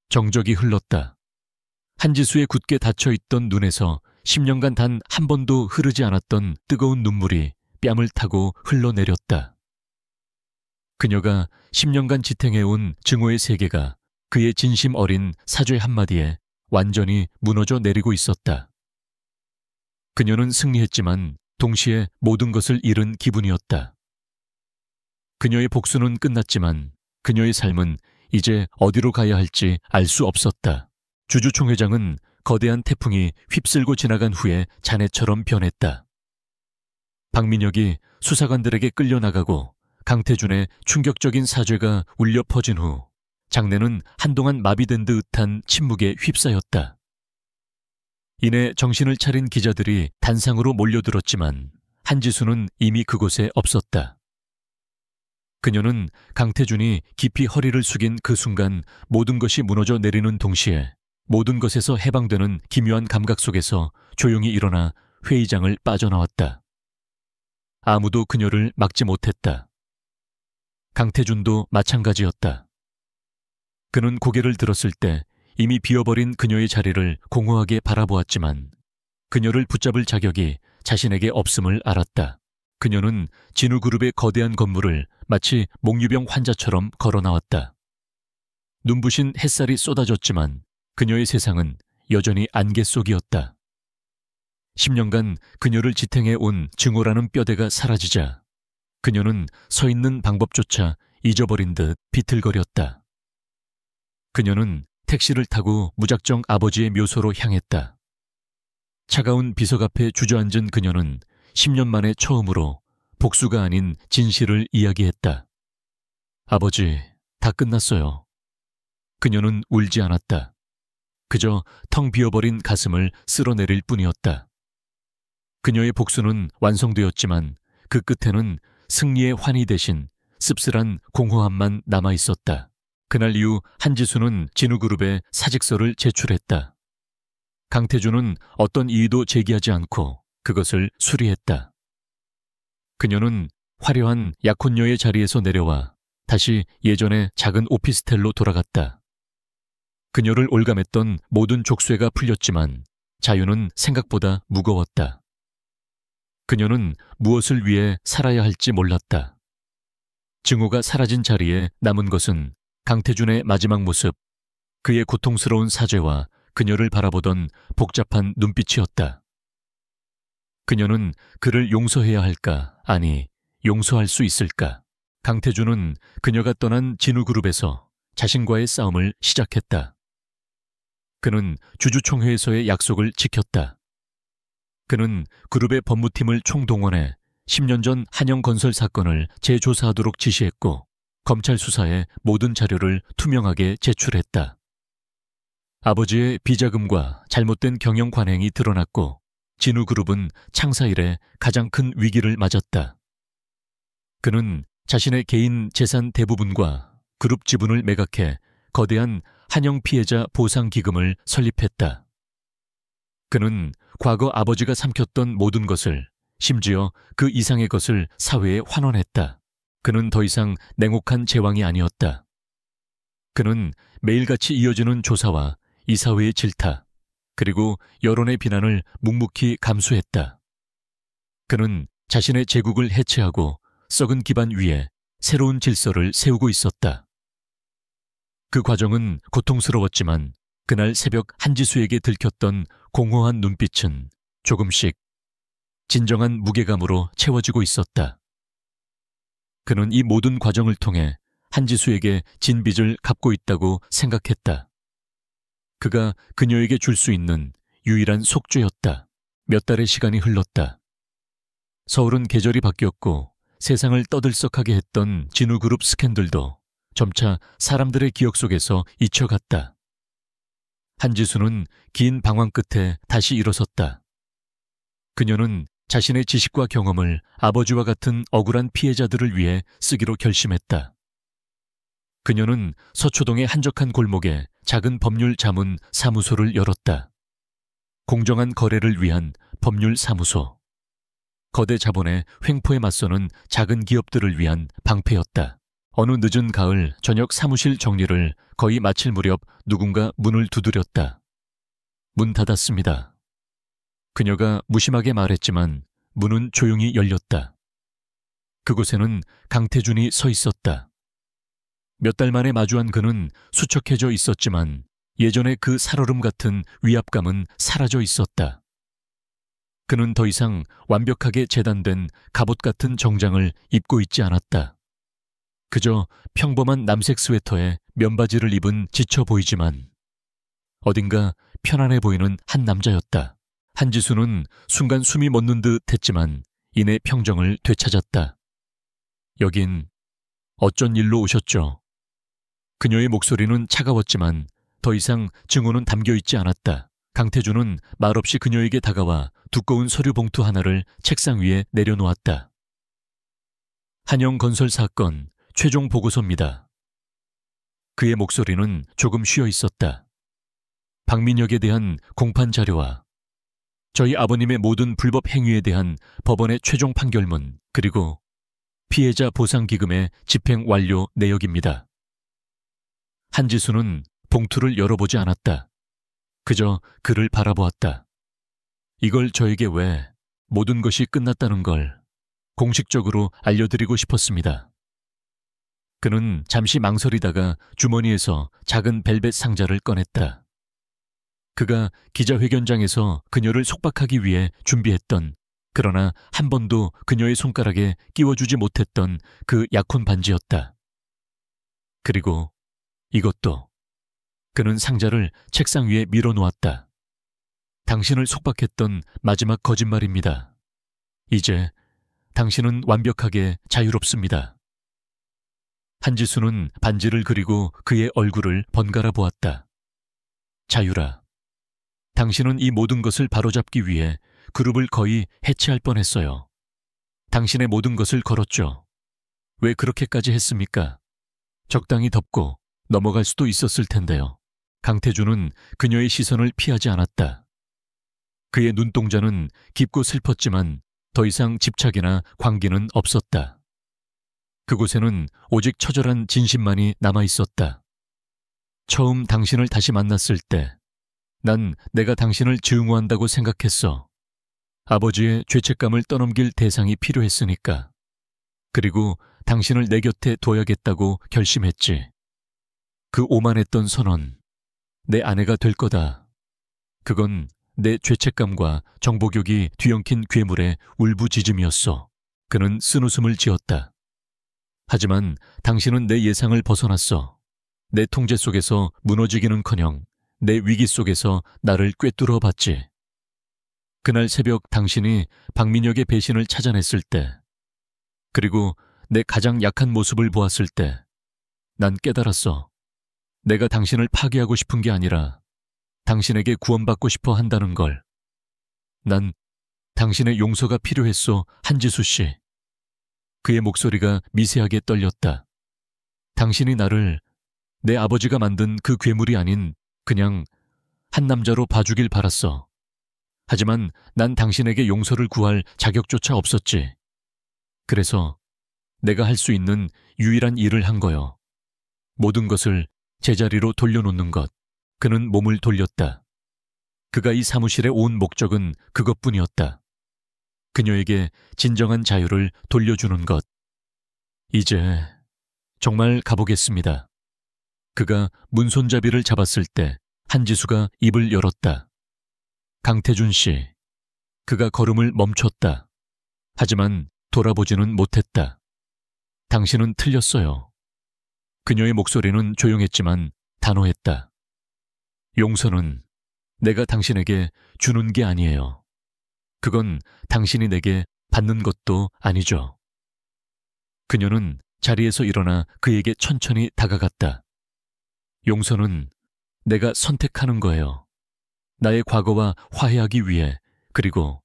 정적이 흘렀다. 한지수의 굳게 닫혀있던 눈에서 10년간 단 한 번도 흐르지 않았던 뜨거운 눈물이 뺨을 타고 흘러내렸다. 그녀가 10년간 지탱해온 증오의 세계가 그의 진심 어린 사죄 한마디에 완전히 무너져 내리고 있었다. 그녀는 승리했지만 동시에 모든 것을 잃은 기분이었다. 그녀의 복수는 끝났지만 그녀의 삶은 이제 어디로 가야 할지 알 수 없었다. 주주총회장은 거대한 태풍이 휩쓸고 지나간 후에 잔해처럼 변했다. 박민혁이 수사관들에게 끌려나가고 강태준의 충격적인 사죄가 울려 퍼진 후 장내는 한동안 마비된 듯한 침묵에 휩싸였다. 이내 정신을 차린 기자들이 단상으로 몰려들었지만 한지수는 이미 그곳에 없었다. 그녀는 강태준이 깊이 허리를 숙인 그 순간 모든 것이 무너져 내리는 동시에 모든 것에서 해방되는 기묘한 감각 속에서 조용히 일어나 회의장을 빠져나왔다. 아무도 그녀를 막지 못했다. 강태준도 마찬가지였다. 그는 고개를 들었을 때 이미 비어버린 그녀의 자리를 공허하게 바라보았지만 그녀를 붙잡을 자격이 자신에게 없음을 알았다. 그녀는 진우그룹의 거대한 건물을 마치 몽유병 환자처럼 걸어 나왔다. 눈부신 햇살이 쏟아졌지만 그녀의 세상은 여전히 안개 속이었다. 10년간 그녀를 지탱해온 증오라는 뼈대가 사라지자 그녀는 서 있는 방법조차 잊어버린 듯 비틀거렸다. 그녀는 택시를 타고 무작정 아버지의 묘소로 향했다. 차가운 비석 앞에 주저앉은 그녀는 10년 만에 처음으로 복수가 아닌 진실을 이야기했다. 아버지, 다 끝났어요. 그녀는 울지 않았다. 그저 텅 비어버린 가슴을 쓸어내릴 뿐이었다. 그녀의 복수는 완성되었지만 그 끝에는 승리의 환희 대신 씁쓸한 공허함만 남아있었다. 그날 이후 한지수는 진우그룹에 사직서를 제출했다. 강태준은 어떤 이의도 제기하지 않고 그것을 수리했다. 그녀는 화려한 약혼녀의 자리에서 내려와 다시 예전의 작은 오피스텔로 돌아갔다. 그녀를 올감했던 모든 족쇄가 풀렸지만 자유는 생각보다 무거웠다. 그녀는 무엇을 위해 살아야 할지 몰랐다. 증오가 사라진 자리에 남은 것은 강태준의 마지막 모습, 그의 고통스러운 사죄와 그녀를 바라보던 복잡한 눈빛이었다. 그녀는 그를 용서해야 할까, 아니 용서할 수 있을까? 강태준은 그녀가 떠난 진우그룹에서 자신과의 싸움을 시작했다. 그는 주주총회에서의 약속을 지켰다. 그는 그룹의 법무팀을 총동원해 10년 전 한영건설 사건을 재조사하도록 지시했고 검찰 수사에 모든 자료를 투명하게 제출했다. 아버지의 비자금과 잘못된 경영 관행이 드러났고 진우그룹은 창사 이래 가장 큰 위기를 맞았다. 그는 자신의 개인 재산 대부분과 그룹 지분을 매각해 거대한 한영 피해자 보상기금을 설립했다. 그는 과거 아버지가 삼켰던 모든 것을, 심지어 그 이상의 것을 사회에 환원했다. 그는 더 이상 냉혹한 제왕이 아니었다. 그는 매일같이 이어지는 조사와 이 사회의 질타, 그리고 여론의 비난을 묵묵히 감수했다. 그는 자신의 제국을 해체하고 썩은 기반 위에 새로운 질서를 세우고 있었다. 그 과정은 고통스러웠지만 그날 새벽 한지수에게 들켰던 공허한 눈빛은 조금씩 진정한 무게감으로 채워지고 있었다. 그는 이 모든 과정을 통해 한지수에게 진 빚을 갚고 있다고 생각했다. 그가 그녀에게 줄 수 있는 유일한 속죄였다. 몇 달의 시간이 흘렀다. 서울은 계절이 바뀌었고 세상을 떠들썩하게 했던 진우그룹 스캔들도 점차 사람들의 기억 속에서 잊혀갔다. 한지수는 긴 방황 끝에 다시 일어섰다. 그녀는 자신의 지식과 경험을 아버지와 같은 억울한 피해자들을 위해 쓰기로 결심했다. 그녀는 서초동의 한적한 골목에 작은 법률 자문 사무소를 열었다. 공정한 거래를 위한 법률 사무소. 거대 자본의 횡포에 맞서는 작은 기업들을 위한 방패였다. 어느 늦은 가을 저녁 사무실 정리를 거의 마칠 무렵 누군가 문을 두드렸다. 문 닫았습니다. 그녀가 무심하게 말했지만 문은 조용히 열렸다. 그곳에는 강태준이 서 있었다. 몇 달 만에 마주한 그는 수척해져 있었지만 예전의 그 살얼음 같은 위압감은 사라져 있었다. 그는 더 이상 완벽하게 재단된 갑옷 같은 정장을 입고 있지 않았다. 그저 평범한 남색 스웨터에 면바지를 입은 지쳐 보이지만 어딘가 편안해 보이는 한 남자였다. 한지수는 순간 숨이 멎는 듯 했지만 이내 평정을 되찾았다. 여긴 어쩐 일로 오셨죠? 그녀의 목소리는 차가웠지만 더 이상 증오는 담겨있지 않았다. 강태준은 말없이 그녀에게 다가와 두꺼운 서류 봉투 하나를 책상 위에 내려놓았다. 한영건설 사건 최종 보고서입니다. 그의 목소리는 조금 쉬어 있었다. 박민혁에 대한 공판 자료와 저희 아버님의 모든 불법 행위에 대한 법원의 최종 판결문, 그리고 피해자 보상기금의 집행 완료 내역입니다. 한지수는 봉투를 열어보지 않았다. 그저 그를 바라보았다. 이걸 저에게 왜 모든 것이 끝났다는 걸 공식적으로 알려드리고 싶었습니다. 그는 잠시 망설이다가 주머니에서 작은 벨벳 상자를 꺼냈다. 그가 기자회견장에서 그녀를 속박하기 위해 준비했던, 그러나 한 번도 그녀의 손가락에 끼워주지 못했던 그 약혼 반지였다. 그리고 이것도. 그는 상자를 책상 위에 밀어놓았다. 당신을 속박했던 마지막 거짓말입니다. 이제 당신은 완벽하게 자유롭습니다. 한지수는 반지를 그리고 그의 얼굴을 번갈아 보았다. 자유라. 당신은 이 모든 것을 바로잡기 위해 그룹을 거의 해체할 뻔했어요. 당신의 모든 것을 걸었죠. 왜 그렇게까지 했습니까? 적당히 덮고 넘어갈 수도 있었을 텐데요. 강태준은 그녀의 시선을 피하지 않았다. 그의 눈동자는 깊고 슬펐지만 더 이상 집착이나 광기는 없었다. 그곳에는 오직 처절한 진심만이 남아있었다. 처음 당신을 다시 만났을 때 난 내가 당신을 증오한다고 생각했어. 아버지의 죄책감을 떠넘길 대상이 필요했으니까. 그리고 당신을 내 곁에 둬야겠다고 결심했지. 그 오만했던 선언, 내 아내가 될 거다. 그건 내 죄책감과 정복욕이 뒤엉킨 괴물의 울부짖음이었어. 그는 쓴웃음을 지었다. 하지만 당신은 내 예상을 벗어났어. 내 통제 속에서 무너지기는커녕 내 위기 속에서 나를 꿰뚫어 봤지. 그날 새벽 당신이 박민혁의 배신을 찾아냈을 때, 그리고 내 가장 약한 모습을 보았을 때, 난 깨달았어. 내가 당신을 파괴하고 싶은 게 아니라 당신에게 구원받고 싶어 한다는 걸. 난 당신의 용서가 필요했어, 한지수 씨. 그의 목소리가 미세하게 떨렸다. 당신이 나를 내 아버지가 만든 그 괴물이 아닌 그냥 한 남자로 봐주길 바랐어. 하지만 난 당신에게 용서를 구할 자격조차 없었지. 그래서 내가 할 수 있는 유일한 일을 한 거요. 모든 것을 제자리로 돌려놓는 것. 그는 몸을 돌렸다. 그가 이 사무실에 온 목적은 그것뿐이었다. 그녀에게 진정한 자유를 돌려주는 것. 이제 정말 가보겠습니다. 그가 문손잡이를 잡았을 때 한지수가 입을 열었다. 강태준 씨. 그가 걸음을 멈췄다. 하지만 돌아보지는 못했다. 당신은 틀렸어요. 그녀의 목소리는 조용했지만 단호했다. 용서는 내가 당신에게 주는 게 아니에요. 그건 당신이 내게 받는 것도 아니죠. 그녀는 자리에서 일어나 그에게 천천히 다가갔다. 용서는 내가 선택하는 거예요. 나의 과거와 화해하기 위해, 그리고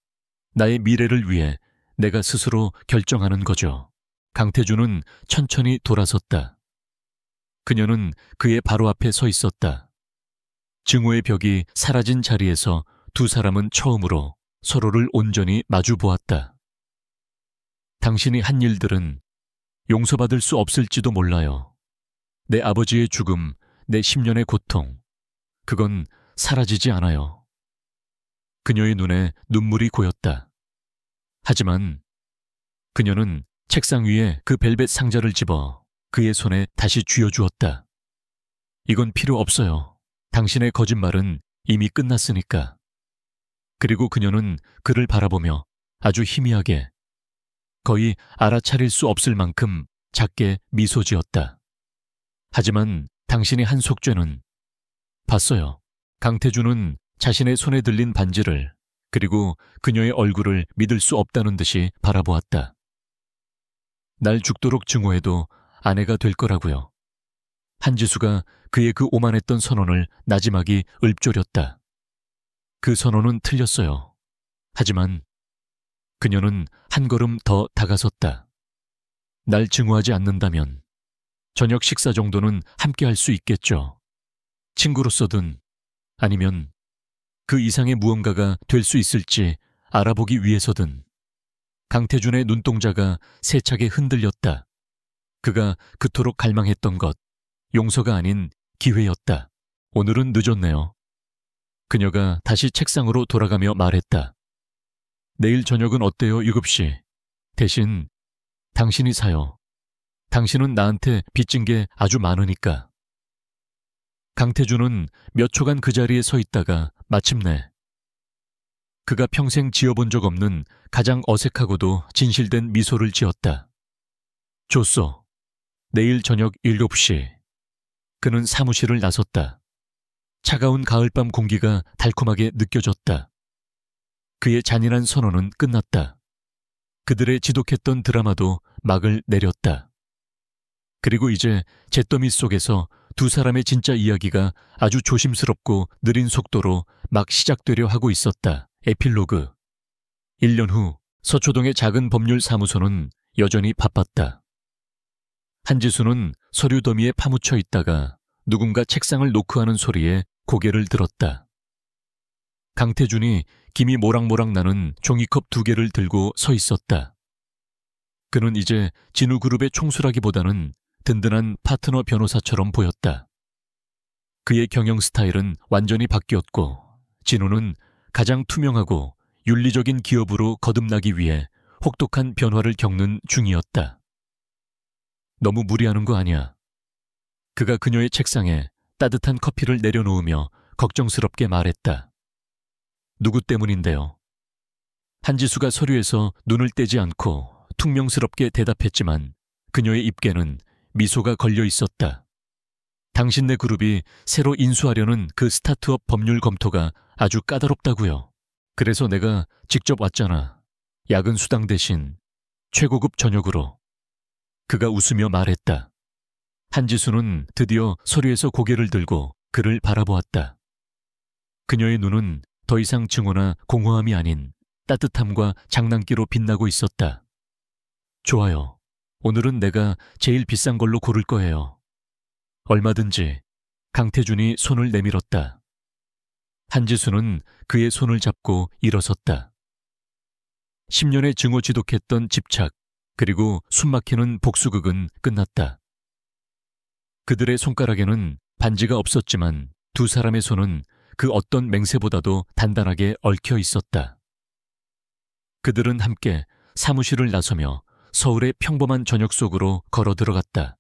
나의 미래를 위해 내가 스스로 결정하는 거죠. 강태준은 천천히 돌아섰다. 그녀는 그의 바로 앞에 서 있었다. 증오의 벽이 사라진 자리에서 두 사람은 처음으로 서로를 온전히 마주 보았다. 당신이 한 일들은 용서받을 수 없을지도 몰라요. 내 아버지의 죽음, 내 10년의 고통, 그건 사라지지 않아요. 그녀의 눈에 눈물이 고였다. 하지만 그녀는 책상 위에 그 벨벳 상자를 집어 그의 손에 다시 쥐어주었다. 이건 필요 없어요. 당신의 거짓말은 이미 끝났으니까. 그리고 그녀는 그를 바라보며 아주 희미하게, 거의 알아차릴 수 없을 만큼 작게 미소 지었다. 하지만 당신이 한 속죄는 봤어요. 강태준은 자신의 손에 들린 반지를, 그리고 그녀의 얼굴을 믿을 수 없다는 듯이 바라보았다. 날 죽도록 증오해도 아내가 될 거라고요. 한지수가 그의 그 오만했던 선언을 나지막이 읊조렸다. 그 선언은 틀렸어요. 하지만 그녀는 한 걸음 더 다가섰다. 날 증오하지 않는다면 저녁 식사 정도는 함께 할 수 있겠죠. 친구로서든 아니면 그 이상의 무언가가 될 수 있을지 알아보기 위해서든. 강태준의 눈동자가 세차게 흔들렸다. 그가 그토록 갈망했던 것, 용서가 아닌 기회였다. 오늘은 늦었네요. 그녀가 다시 책상으로 돌아가며 말했다. 내일 저녁은 어때요, 7시? 대신 당신이 사요. 당신은 나한테 빚진 게 아주 많으니까. 강태준은 몇 초간 그 자리에 서 있다가 마침내 그가 평생 지어본 적 없는 가장 어색하고도 진실된 미소를 지었다. 줬어. 내일 저녁 7시. 그는 사무실을 나섰다. 차가운 가을밤 공기가 달콤하게 느껴졌다. 그의 잔인한 선언은 끝났다. 그들의 지독했던 드라마도 막을 내렸다. 그리고 이제 잿더미 속에서 두 사람의 진짜 이야기가 아주 조심스럽고 느린 속도로 막 시작되려 하고 있었다. 에필로그. 1년 후 서초동의 작은 법률사무소는 여전히 바빴다. 한지수는 서류 더미에 파묻혀 있다가 누군가 책상을 노크하는 소리에 고개를 들었다. 강태준이 김이 모락모락 나는 종이컵 2개를 들고 서 있었다. 그는 이제 진우그룹의 총수라기보다는 든든한 파트너 변호사처럼 보였다. 그의 경영 스타일은 완전히 바뀌었고 진우는 가장 투명하고 윤리적인 기업으로 거듭나기 위해 혹독한 변화를 겪는 중이었다. 너무 무리하는 거 아니야? 그가 그녀의 책상에 따뜻한 커피를 내려놓으며 걱정스럽게 말했다. 누구 때문인데요? 한지수가 서류에서 눈을 떼지 않고 퉁명스럽게 대답했지만 그녀의 입에는 미소가 걸려 있었다. 당신네 그룹이 새로 인수하려는 그 스타트업 법률 검토가 아주 까다롭다고요. 그래서 내가 직접 왔잖아. 야근 수당 대신 최고급 저녁으로. 그가 웃으며 말했다. 한지수는 드디어 서류에서 고개를 들고 그를 바라보았다. 그녀의 눈은 더 이상 증오나 공허함이 아닌 따뜻함과 장난기로 빛나고 있었다. 좋아요. 오늘은 내가 제일 비싼 걸로 고를 거예요. 얼마든지. 강태준이 손을 내밀었다. 한지수는 그의 손을 잡고 일어섰다. 10년의 증오 지독했던 집착 그리고 숨막히는 복수극은 끝났다. 그들의 손가락에는 반지가 없었지만 두 사람의 손은 그 어떤 맹세보다도 단단하게 얽혀 있었다. 그들은 함께 사무실을 나서며 서울의 평범한 저녁 속으로 걸어 들어갔다.